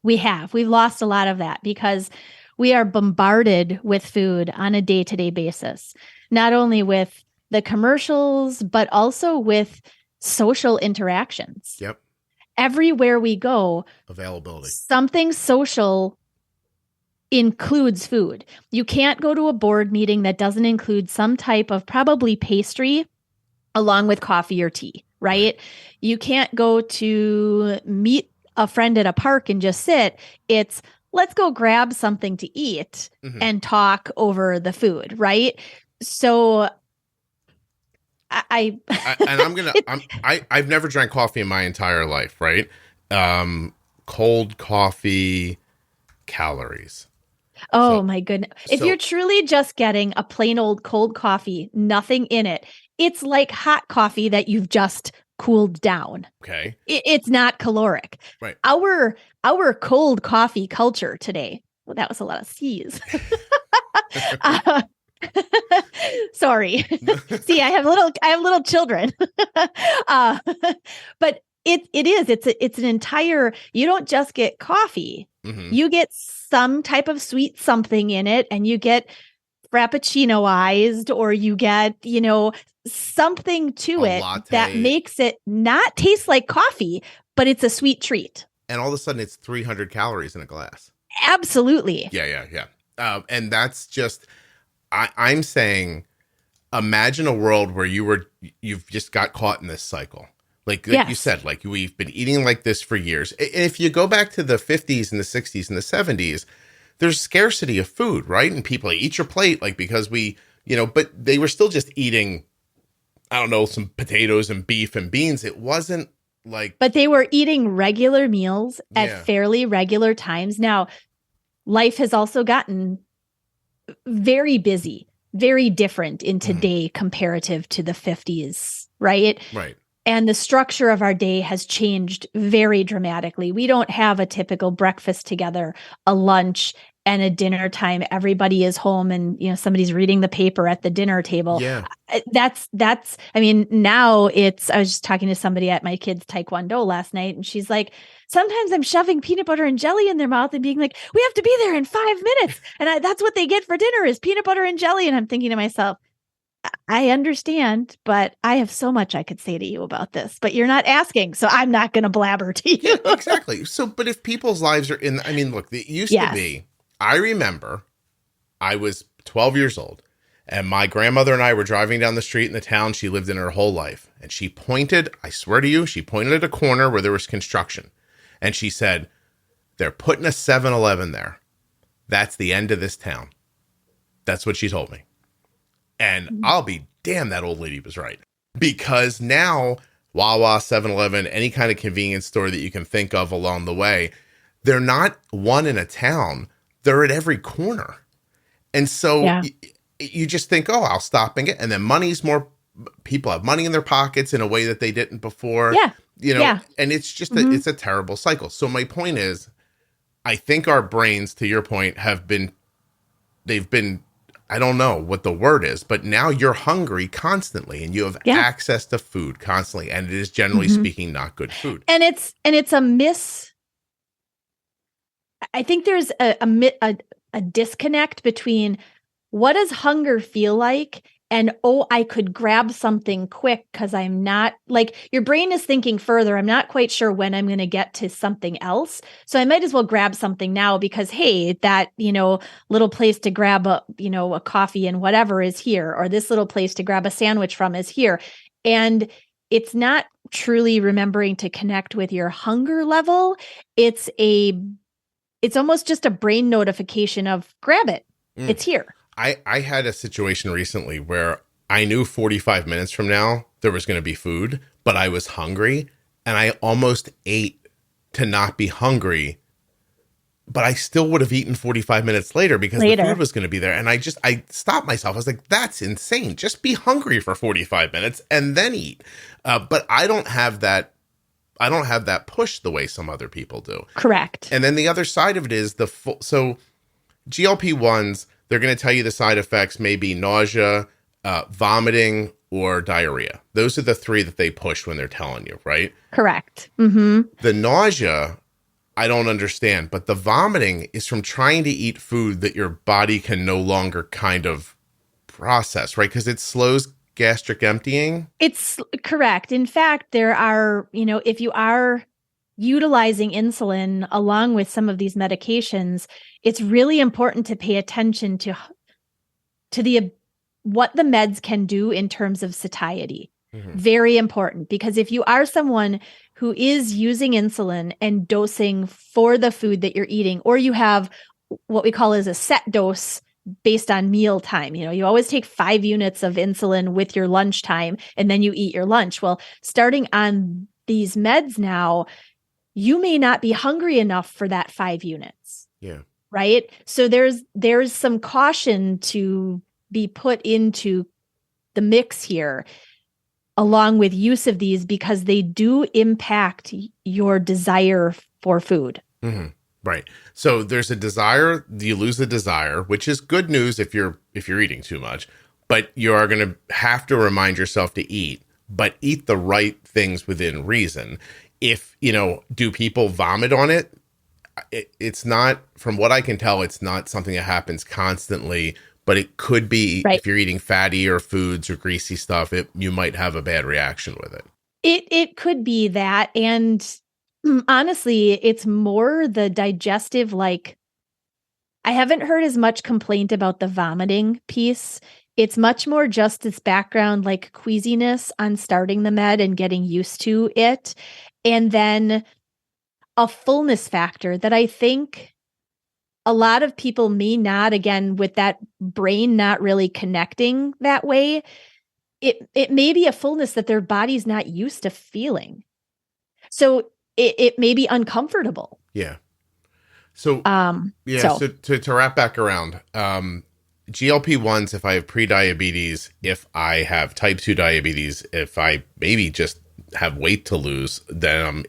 We've lost a lot of that because we are bombarded with food on a day-to-day basis, not only with the commercials, but also with social interactions. Yep. Everywhere we go, availability, something social includes food. You can't go to a board meeting that doesn't include some type of probably pastry along with coffee or tea, right? You can't go to meet a friend at a park and just sit. It's let's go grab something to eat and talk over the food, right? So I've never drank coffee in my entire life, right? Cold coffee, calories. Oh my goodness. If you're truly just getting a plain old cold coffee, nothing in it, it's like hot coffee that you've just cooled down. Okay. It's not caloric. Right. Our cold coffee culture today. Well, that was a lot of C's. Sorry. See, I have little children. But it's an entire, you don't just get coffee. You get some type of sweet something in it, and you get frappuccinoized, or you get, something to it that makes it not taste like coffee, but it's a sweet treat. And all of a sudden it's 300 calories in a glass. Absolutely. Yeah. And that's just, I'm saying, imagine a world where you've just got caught in this cycle. Like you said, like we've been eating like this for years. And if you go back to the 50s and the 60s and the 70s, there's scarcity of food, right? And people eat your plate, like, because but they were still just eating, I don't know, some potatoes and beef and beans. It wasn't like, but they were eating regular meals at fairly regular times. Now, life has also gotten very busy, very different in today comparative to the 50s, right? Right. And the structure of our day has changed very dramatically. We don't have a typical breakfast together, a lunch, and a dinner time. Everybody is home and, somebody's reading the paper at the dinner table. Yeah. Now I was just talking to somebody at my kids' Taekwondo last night, and she's like, sometimes I'm shoving peanut butter and jelly in their mouth and being like, we have to be there in 5 minutes. And that's what they get for dinner is peanut butter and jelly. And I'm thinking to myself, I understand, but I have so much I could say to you about this, but you're not asking, so I'm not going to blabber to you. Yeah, exactly. So, but if people's lives are look, it used to be, I remember I was 12 years old and my grandmother and I were driving down the street in the town she lived in her whole life. And she pointed, I swear to you, she pointed at a corner where there was construction. And she said, they're putting a 7-Eleven there. That's the end of this town. That's what she told me. And I'll be damned, that old lady was right. Because now, Wawa, 7-Eleven, any kind of convenience store that you can think of along the way, they're not one in a town. They're at every corner. And so you just think, oh, I'll stop and get, and then people have money in their pockets in a way that they didn't before. Yeah. And it's just, it's a terrible cycle. So my point is, I think our brains, to your point, they've been, I don't know what the word is, but now you're hungry constantly and you have Yeah. access to food constantly. And it is generally Mhm. speaking not good food. And it's a miss. I think there's a disconnect between what does hunger feel like and, oh, I could grab something quick because I'm not, like, your brain is thinking further. I'm not quite sure when I'm going to get to something else. So I might as well grab something now because, hey, that, little place to grab a coffee and whatever is here, or this little place to grab a sandwich from is here. And it's not truly remembering to connect with your hunger level. It's almost just a brain notification of grab it. It's here. I had a situation recently where I knew 45 minutes from now there was going to be food, but I was hungry and I almost ate to not be hungry, but I still would have eaten 45 minutes later because the food was going to be there. And I stopped myself. I was like, that's insane. Just be hungry for 45 minutes and then eat. But I don't have that. I don't have that push the way some other people do. Correct. And then the other side of it is so GLP-1s, they're going to tell you the side effects may be nausea, vomiting, or diarrhea. Those are the three that they push when they're telling you, right? Correct. Mm-hmm. The nausea, I don't understand, but the vomiting is from trying to eat food that your body can no longer kind of process, right? Because it slows gastric emptying. It's correct. In fact, there are, if you are utilizing insulin along with some of these medications, it's really important to pay attention to what the meds can do in terms of satiety. Mm-hmm. Very important, because if you are someone who is using insulin and dosing for the food that you're eating, or you have what we call as a set dose based on meal time, you always take 5 units of insulin with your lunchtime and then you eat your lunch. Well, starting on these meds now, you may not be hungry enough for that 5 units. Yeah. Right. So there's some caution to be put into the mix here along with use of these, because they do impact your desire for food. Mm-hmm. Right. So there's a desire, you lose the desire, which is good news if you're eating too much, but you are going to have to remind yourself to eat, but eat the right things within reason. If, do people vomit on it? It's not, from what I can tell, it's not something that happens constantly, but it could be right. If you're eating fattier foods or greasy stuff, you might have a bad reaction with it. It could be that. And honestly, it's more the digestive, I haven't heard as much complaint about the vomiting piece. It's much more just this background, queasiness on starting the med and getting used to it. And then a fullness factor that I think a lot of people may not, again, with that brain not really connecting that way, it may be a fullness that their body's not used to feeling. So it may be uncomfortable. Yeah. So, so to wrap back around, GLP-1s, if I have prediabetes, if I have type 2 diabetes, if I maybe just have weight to lose, then I'm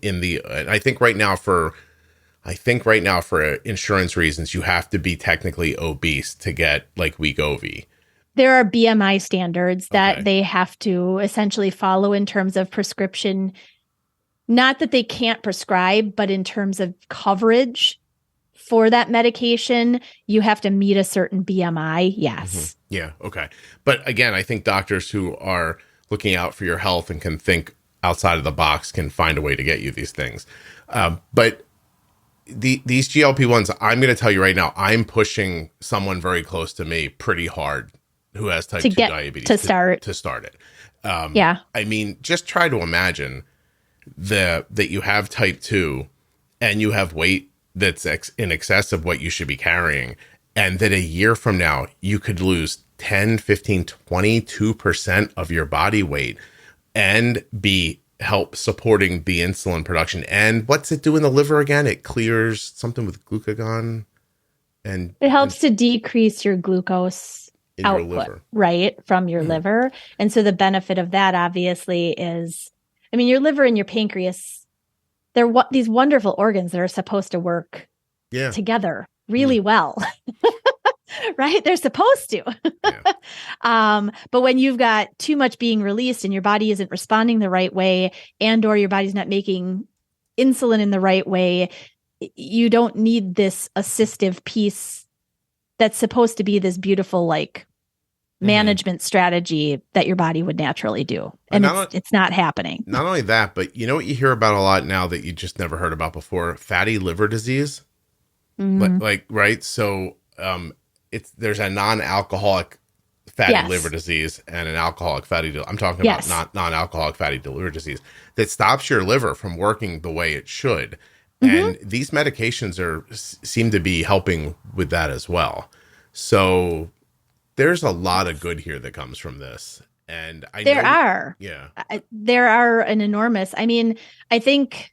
I think right now for insurance reasons, you have to be technically obese to get Wegovy. There are BMI standards that they have to essentially follow in terms of prescription. Not that they can't prescribe, but in terms of coverage for that medication, you have to meet a certain BMI. Yes. Mm-hmm. Yeah. Okay. But again, I think doctors who are looking out for your health and can think outside of the box can find a way to get you these things. But these GLP-1s, I'm going to tell you right now, I'm pushing someone very close to me pretty hard who has type 2 diabetes to start it. Yeah. I mean, just try to imagine that you have type 2 and you have weight that's in excess of what you should be carrying. And that a year from now, you could lose 10, 15, 22% of your body weight and be help supporting the insulin production. And what's it do in the liver again? It clears something with glucagon, and it helps to decrease your glucose output, your liver. Right, from your liver. And so the benefit of that obviously is, your liver and your pancreas, they're these wonderful organs that are supposed to work Yeah. together really well. Right? They're supposed to. Yeah. But when you've got too much being released and your body isn't responding the right way, and or your body's not making insulin in the right way, you don't need this assistive piece that's supposed to be this beautiful, like, management strategy that your body would naturally do. And it's not happening. Not only that, but you know what you hear about a lot now that you just never heard about before? Fatty liver disease. Like, right? So there's a non-alcoholic fatty liver disease and an alcoholic fatty. I'm talking about non-alcoholic fatty liver disease that stops your liver from working the way it should. And these medications seem to be helping with that as well. So there's a lot of good here that comes from this. And there are an enormous, I mean, I think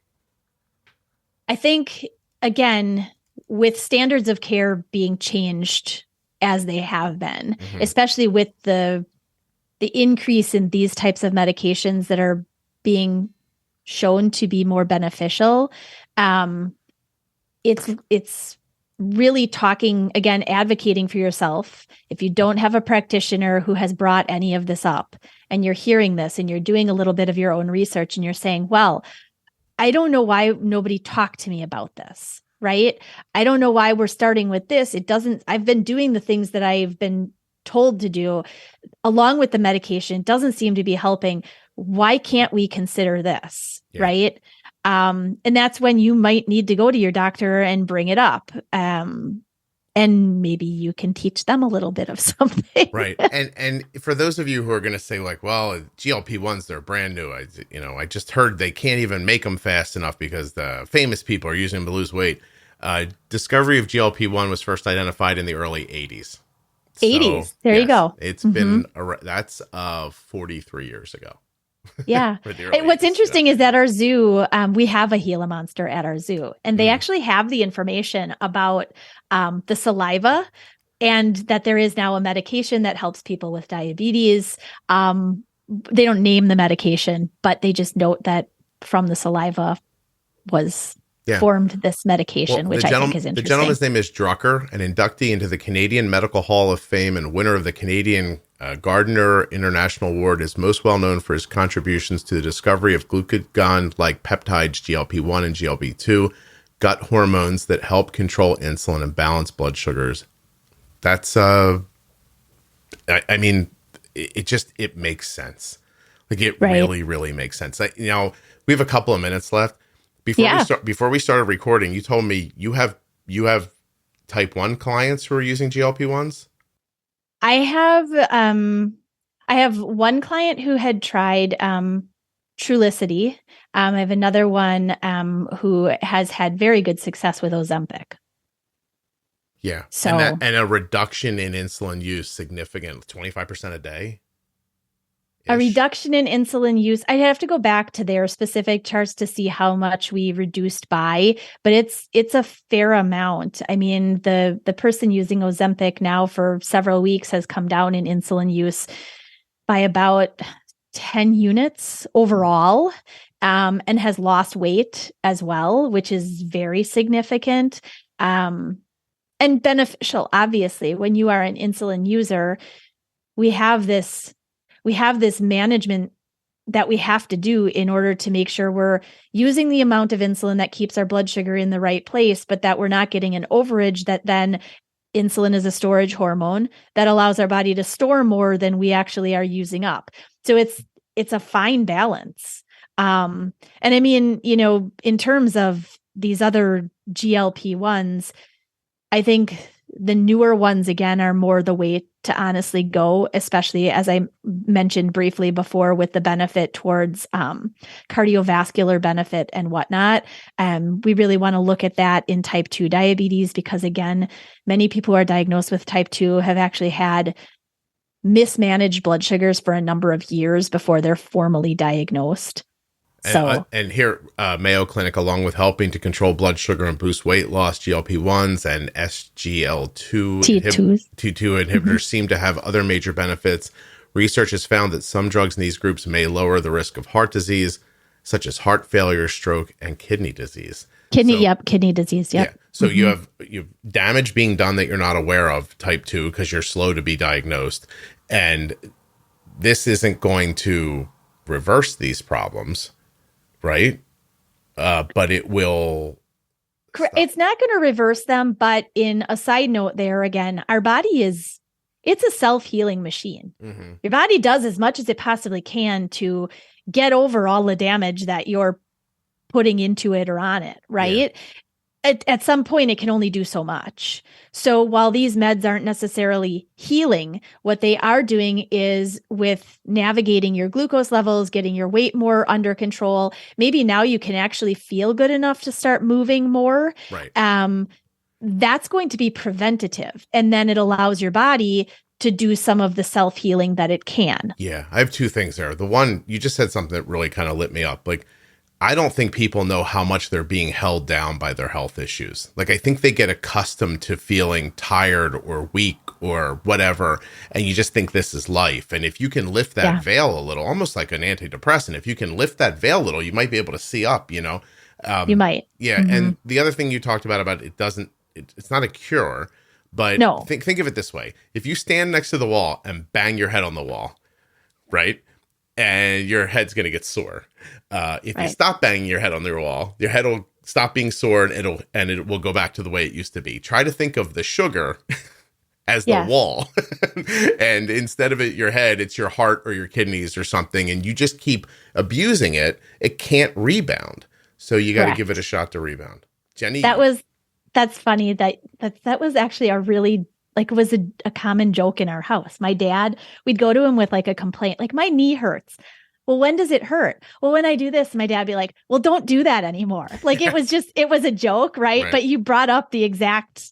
again, with standards of care being changed as they have been, especially with the increase in these types of medications that are being shown to be more beneficial, it's really talking, again, advocating for yourself. If you don't have a practitioner who has brought any of this up and you're hearing this and you're doing a little bit of your own research and you're saying, well, I don't know why nobody talked to me about this, right? I don't know why we're starting with this. I've been doing the things that I've been told to do along with the medication. It doesn't seem to be helping. Why can't we consider this, right? And that's when you might need to go to your doctor and bring it up. And maybe you can teach them a little bit of something. Right. And for those of you who are going to say like, well, GLP-1s, they're brand new. I just heard they can't even make them fast enough because the famous people are using them to lose weight. Discovery of GLP-1 was first identified in the early 80s. So, there you go. It's been, that's 43 years ago. Yeah. What's interesting is that our zoo, we have a Gila monster at our zoo, and they actually have the information about the saliva, and that there is now a medication that helps people with diabetes. They don't name the medication, but they just note that from the saliva was formed this medication, which I think is interesting. The gentleman's name is Drucker, an inductee into the Canadian Medical Hall of Fame and winner of the Canadian Gardner International Award, is most well known for his contributions to the discovery of glucagon-like peptides GLP-1 and GLP-2, gut hormones that help control insulin and balance blood sugars. That's, I mean, it makes sense. Like, it really, really makes sense. We have a couple of minutes left. Before we started recording, you told me you have type 1 clients who are using GLP-1s? I have one client who had tried Trulicity. I have another one who has had very good success with Ozempic. Yeah. So, and a reduction in insulin use, significant, 25% a day. A reduction in insulin use. I have to go back to their specific charts to see how much we reduced by, but it's a fair amount. I mean, the person using Ozempic now for several weeks has come down in insulin use by about 10 units overall, and has lost weight as well, which is very significant, and beneficial. Obviously, when you are an insulin user, we have this management that we have to do in order to make sure we're using the amount of insulin that keeps our blood sugar in the right place, but that we're not getting an overage. That then insulin is a storage hormone that allows our body to store more than we actually are using up. So it's a fine balance. And I mean, in terms of these other GLP-1s, I think the newer ones, again, are more the way to honestly go, especially as I mentioned briefly before, with the benefit towards cardiovascular benefit and whatnot. We really want to look at that in type 2 diabetes, because again, many people who are diagnosed with type 2 have actually had mismanaged blood sugars for a number of years before they're formally diagnosed. And here, Mayo Clinic, along with helping to control blood sugar and boost weight loss, GLP-1s and SGLT2 inhibitors seem to have other major benefits. Research has found that some drugs in these groups may lower the risk of heart disease, such as heart failure, stroke, and kidney disease. Kidney disease. Yep. Yeah. So you have damage being done that you're not aware of, type 2, because you're slow to be diagnosed. And this isn't going to reverse these problems, right? But it will. It's not going to reverse them. But in a side note there, again, our body it's a self-healing machine. Mm-hmm. Your body does as much as it possibly can to get over all the damage that you're putting into it or on it, right? Yeah. At some point, it can only do so much. So while these meds aren't necessarily healing, what they are doing is with navigating your glucose levels, getting your weight more under control. Maybe now you can actually feel good enough to start moving more. Right. That's going to be preventative. And then it allows your body to do some of the self-healing that it can. Yeah. I have two things there. The one, you just said something that really kind of lit me up. Like, I don't think people know how much they're being held down by their health issues. Like, I think they get accustomed to feeling tired or weak or whatever, and you just think this is life. And if you can lift that veil a little, almost like an antidepressant, if you can lift that veil a little, you might be able to see up, you know? You might. Yeah. Mm-hmm. And the other thing you talked about it's not a cure, but no. Think of it this way. If you stand next to the wall and bang your head on the wall, right? And your head's going to get sore. If you stop banging your head on the wall, your head will stop being sore and it will go back to the way it used to be. Try to think of the sugar as the wall. And instead of your head, it's your heart or your kidneys or something. And you just keep abusing it. It can't rebound. So you got to give it a shot to rebound. Jenny. That's funny. That was actually a really, like, it was a common joke in our house. My dad, we'd go to him with like a complaint, like, my knee hurts. Well, when does it hurt? Well, when I do this, my dad would be like, well, don't do that anymore. Like, it was a joke, right? But you brought up the exact,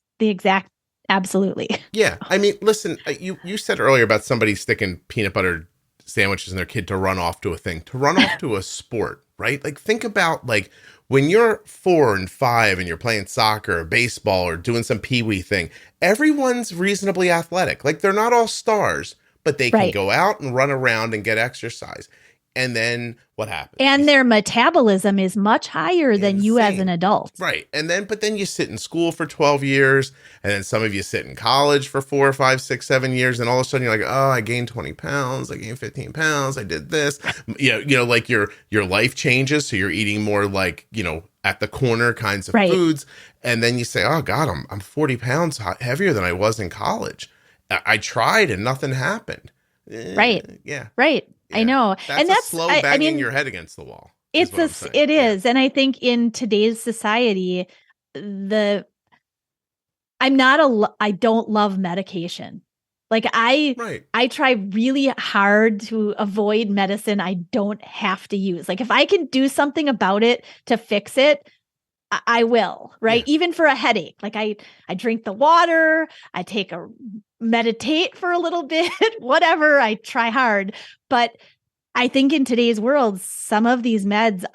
absolutely. Yeah. I mean, listen, you said earlier about somebody sticking peanut butter sandwiches in their kid to run off to a sport, right? Like, think about, like, when you're 4 and 5 and you're playing soccer or baseball or doing some peewee thing, everyone's reasonably athletic. Like, they're not all stars, but they can go out and run around and get exercise. And then what happens? And their metabolism is much higher than you as an adult. Right. But then you sit in school for 12 years, and then some of you sit in college for 4 or 5, 6, 7 years, and all of a sudden you're like, oh, I gained 20 pounds, I gained 15 pounds, I did this. You know, like your life changes, so you're eating more like, you know, at the corner kinds of foods. And then you say, oh God, I'm 40 pounds heavier than I was in college. I tried and nothing happened. Right. Yeah. Right. Yeah. I know. That's slow banging your head against the wall. It is. And I think in today's society, I don't love medication. Like, I try really hard to avoid medicine I don't have to use. Like, if I can do something about it to fix it, I will, right? Yeah. Even for a headache. Like, I drink the water, I meditate for a little bit, whatever. I try hard. But I think in today's world, some of these meds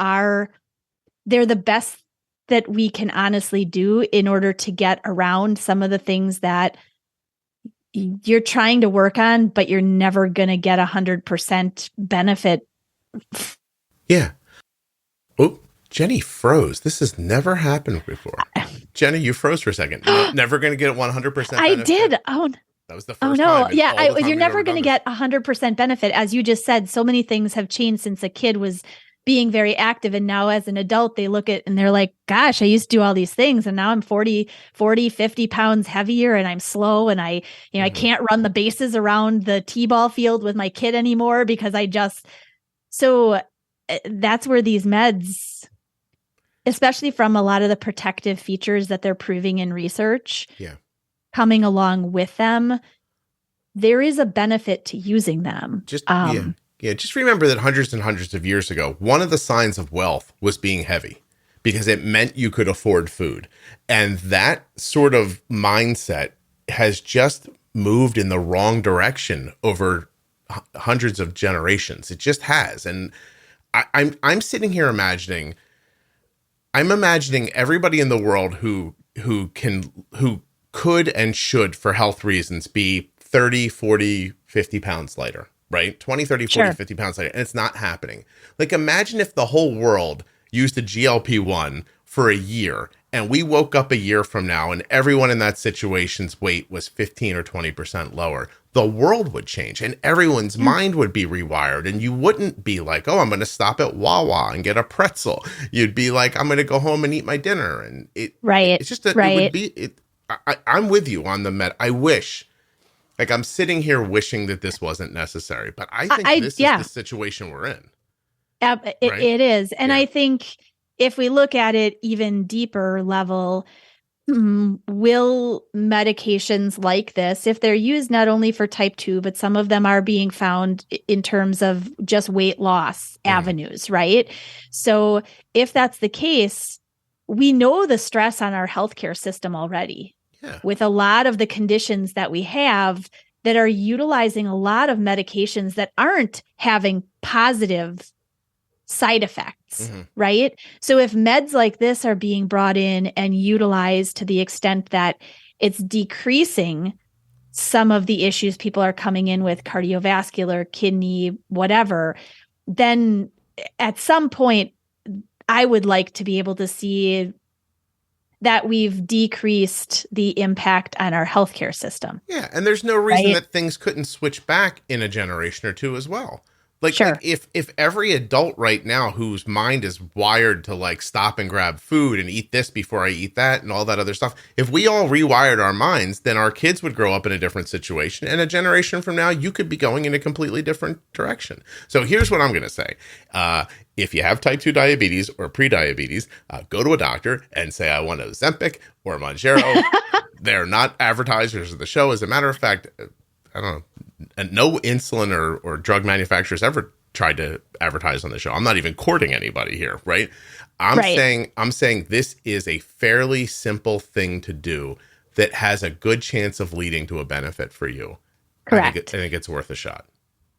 they're the best that we can honestly do in order to get around some of the things that you're trying to work on, but you're never going to get 100% benefit. Yeah. Oh, Jenny froze. This has never happened before. Jenny, you froze for a second. Never going to get 100% benefit. I did. Oh, that was the first time. Yeah, you're never going to get 100% benefit. As you just said, so many things have changed since a kid was being very active. And now as an adult, they look at and they're like, gosh, I used to do all these things. And now I'm 40, 50 pounds heavier and I'm slow. And I can't run the bases around the t-ball field with my kid anymore because so that's where these meds, especially from a lot of the protective features that they're proving in research, coming along with them, there is a benefit to using them. Just remember that hundreds and hundreds of years ago, one of the signs of wealth was being heavy because it meant you could afford food. And that sort of mindset has just moved in the wrong direction over hundreds of generations. It just has. And I'm sitting here imagining everybody in the world who could and should, for health reasons, be 30, 40, 50 pounds lighter, right? 20, 30, 40, 50 pounds lighter. And it's not happening. Like, imagine if the whole world used a GLP-1 for a year, and we woke up a year from now and everyone in that situation's weight was 15 or 20% lower, the world would change and everyone's mind would be rewired. And you wouldn't be like, oh, I'm going to stop at Wawa and get a pretzel. You'd be like, I'm going to go home and eat my dinner. And it's just that it would be, I'm with you on the I wish, like I'm sitting here wishing that this wasn't necessary, but I think this is the situation we're in. It is. And I think if we look at it even deeper level, will medications like this, if they're used not only for type 2, but some of them are being found in terms of just weight loss avenues, right? So if that's the case, we know the stress on our healthcare system already with a lot of the conditions that we have that are utilizing a lot of medications that aren't having positive side effects, right? So if meds like this are being brought in and utilized to the extent that it's decreasing some of the issues people are coming in with, cardiovascular, kidney, whatever, then at some point, I would like to be able to see that we've decreased the impact on our healthcare system. Yeah, and there's no reason that things couldn't switch back in a generation or two as well. Like, if every adult right now whose mind is wired to like stop and grab food and eat this before I eat that and all that other stuff, if we all rewired our minds, then our kids would grow up in a different situation. And a generation from now, you could be going in a completely different direction. So here's what I'm going to say. If you have type 2 diabetes or pre-diabetes, go to a doctor and say, I want Ozempic or Mounjaro. They're not advertisers of the show. As a matter of fact, I don't know. And no insulin or drug manufacturers ever tried to advertise on the show. I'm not even courting anybody here, right? I'm saying this is a fairly simple thing to do that has a good chance of leading to a benefit for you. Correct. I think it's worth a shot.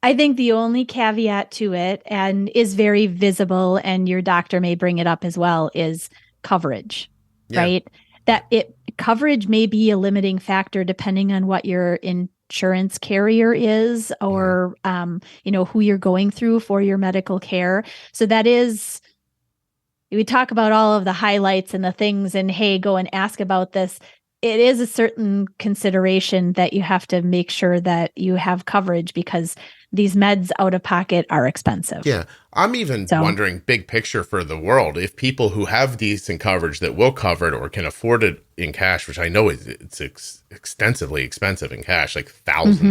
I think the only caveat to it, and is very visible, and your doctor may bring it up as well, is coverage, right? That coverage may be a limiting factor depending on what your insurance carrier is, or who you're going through for your medical care. So that is, we talk about all of the highlights and the things, and hey, go and ask about this. It is a certain consideration that you have to make sure that you have coverage, because these meds out of pocket are expensive. Yeah. I'm even wondering, big picture for the world, if people who have decent coverage that will cover it or can afford it in cash, which I know it's extensively expensive in cash, like $1,000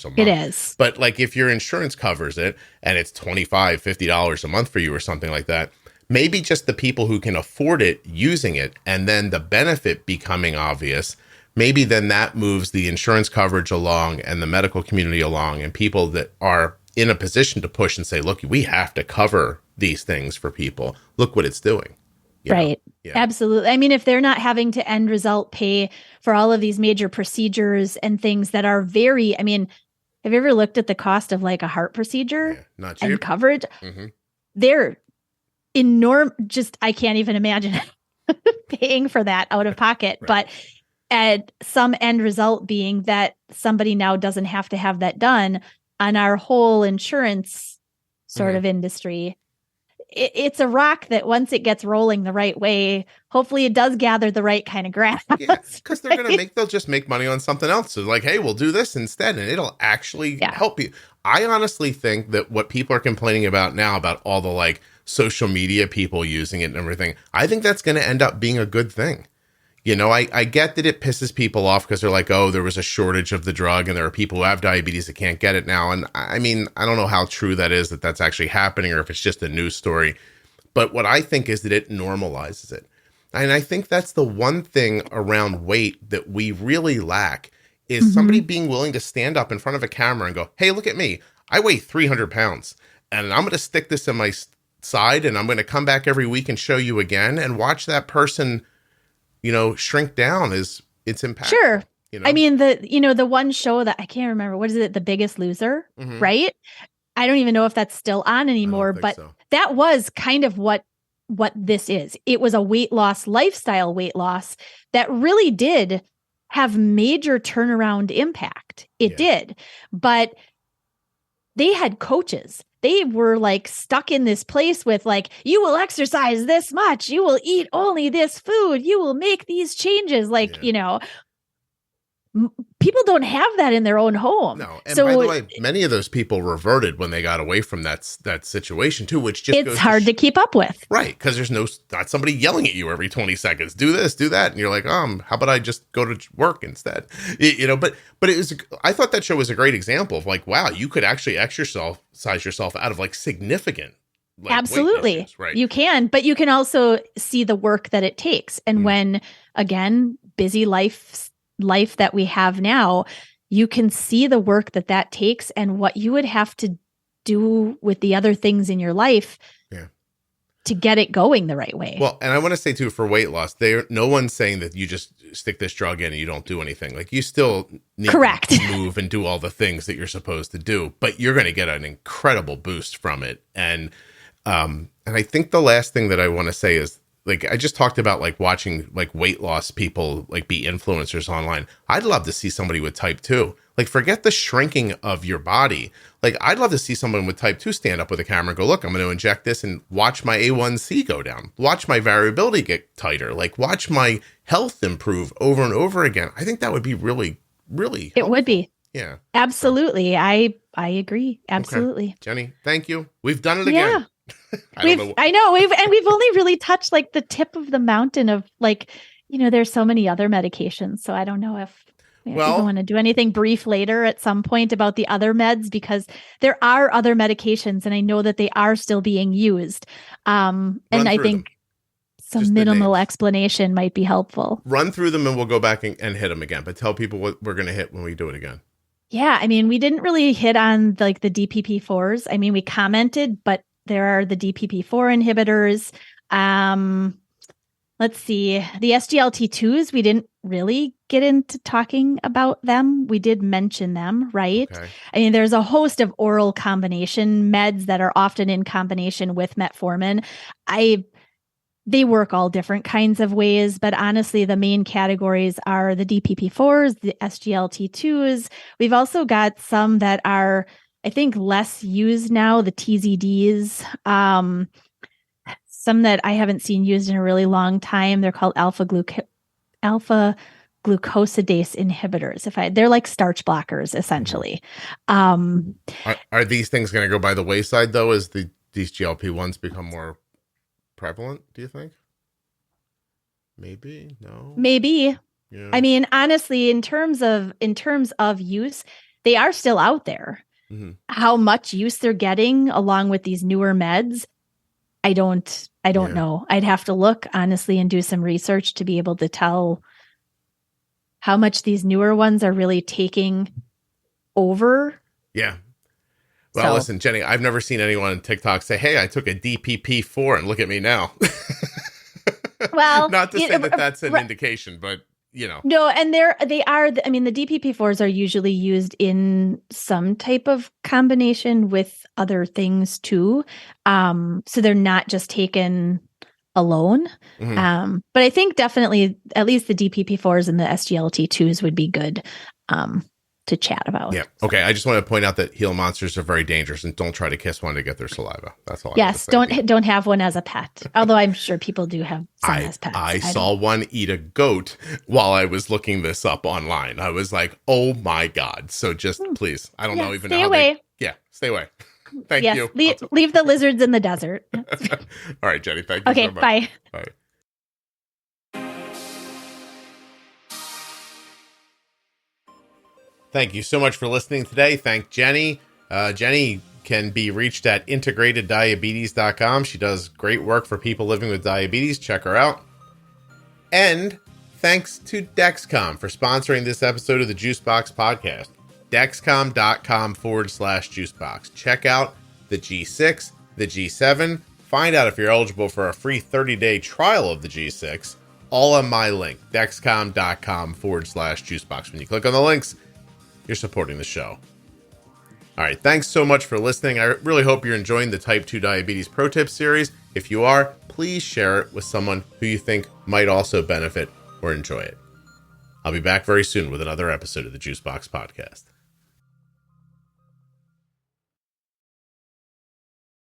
a month. It is. But like if your insurance covers it and it's $25, $50 a month for you or something like that, maybe just the people who can afford it using it, and then the benefit becoming obvious, maybe then that moves the insurance coverage along and the medical community along, and people that are in a position to push and say, look, we have to cover these things for people. Look what it's doing. Right. Yeah. Absolutely. I mean, if they're not having to end result pay for all of these major procedures and things that are very, I mean, have you ever looked at the cost of like a heart procedure not cheap. And coverage? They're enormous. Just, I can't even imagine paying for that out of pocket. But at some end result being that somebody now doesn't have to have that done on our whole insurance sort of industry. It's a rock that once it gets rolling the right way, hopefully it does gather the right kind of grass. Yeah, because they'll just make money on something else. So like, hey, we'll do this instead, and it'll actually help you. I honestly think that what people are complaining about now, about all the like social media people using it and everything, I think that's going to end up being a good thing. You know, I get that it pisses people off because they're like, oh, there was a shortage of the drug and there are people who have diabetes that can't get it now. And I mean, I don't know how true that is, that that's actually happening, or if it's just a news story. But what I think is that it normalizes it. And I think that's the one thing around weight that we really lack, is somebody being willing to stand up in front of a camera and go, hey, look at me. I weigh 300 pounds and I'm going to stick this in my side and I'm going to come back every week and show you again, and watch that person, you know, shrink down. Is it's impactful. Sure. You know? I mean, the one show that I can't remember, what is it? The Biggest Loser, right? I don't even know if that's still on anymore, but that was kind of what this is. It was a weight loss, lifestyle weight loss that really did have major turnaround impact. It did. But they had coaches. They were like stuck in this place with like, you will exercise this much, you will eat only this food, you will make these changes. Like, people don't have that in their own home. No. And by the way, many of those people reverted when they got away from that situation too, which just it's hard to keep up with. Right. Because there's not somebody yelling at you every 20 seconds. Do this, do that. And you're like, how about I just go to work instead? But I thought that show was a great example of like, wow, you could actually exercise yourself out of like significant. Like, absolutely. Issues, right? You can, but you can also see the work that it takes. And when, again, busy life that we have now, you can see the work that takes and what you would have to do with the other things in your life to get it going the right way. Well, and I want to say too, for weight loss, no one's saying that you just stick this drug in and you don't do anything. Like you still need to move and do all the things that you're supposed to do, but you're going to get an incredible boost from it. And I think the last thing that I want to say is, like, I just talked about like watching like weight loss people like be influencers online. I'd love to see somebody with type 2. Like, forget the shrinking of your body. Like, I'd love to see someone with type 2 stand up with a camera and go, look, I'm going to inject this and watch my A1C go down. Watch my variability get tighter. Like, watch my health improve over and over again. I think that would be really, really helpful. It would be. Yeah. Absolutely. I agree. Absolutely. Okay. Jenny, thank you. We've done it again. Yeah. I know we've only really touched like the tip of the mountain of like, there's so many other medications. So I don't know if people want to do anything brief later at some point about the other meds, because there are other medications and I know that they are still being used. And I think some minimal explanation might be helpful. Run through them and we'll go back and hit them again, but tell people what we're going to hit when we do it again. Yeah. I mean, we didn't really hit on like the DPP4s. I mean, we commented, but there are the DPP4 inhibitors. Let's see. The SGLT2s, we didn't really get into talking about them. We did mention them, right? Okay. I mean, there's a host of oral combination meds that are often in combination with metformin. They work all different kinds of ways, but honestly, the main categories are the DPP4s, the SGLT2s. We've also got some that are, I think, less used now, the TZDs, some that I haven't seen used in a really long time. They're called alpha glucosidase inhibitors. They're like starch blockers, essentially. Are these things going to go by the wayside, though, as these GLP-1s become more prevalent, do you think? Maybe? No? Maybe. Yeah. I mean, honestly, in terms of use, they are still out there. Mm-hmm. How much use they're getting along with these newer meds, I don't know. I'd have to look honestly and do some research to be able to tell how much these newer ones are really taking over. Yeah. Well, listen, Jenny, I've never seen anyone on TikTok say, hey, I took a DPP4 and look at me now. Well, not to say that that's an indication, but No, and they are, I mean, the DPP4s are usually used in some type of combination with other things too. So they're not just taken alone. Mm-hmm. But I think definitely at least the DPP4s and the SGLT2s would be good to chat about. Yeah. Okay. I just want to point out that Gila monsters are very dangerous and don't try to kiss one to get their saliva. That's all. Yes. Don't have one as a pet. Although I'm sure people do have some as pets. I saw one eat a goat while I was looking this up online. I was like, oh my God. So just please, I don't know even stay how away. Stay away. Thank you. Leave the lizards in the desert. All right, Jenny. Thank you so much. Bye. Bye. Thank you so much for listening today. Thank Jenny. Jenny can be reached at integrateddiabetes.com. She does great work for people living with diabetes. Check her out. And thanks to Dexcom for sponsoring this episode of the Juicebox Podcast. Dexcom.com/Juicebox. Check out the G6, the G7. Find out if you're eligible for a free 30-day trial of the G6. All on my link, Dexcom.com/Juicebox. When you click on the links, you're supporting the show. All right. Thanks so much for listening. I really hope you're enjoying the Type 2 Diabetes Pro Tips series. If you are, please share it with someone who you think might also benefit or enjoy it. I'll be back very soon with another episode of the Juicebox Podcast.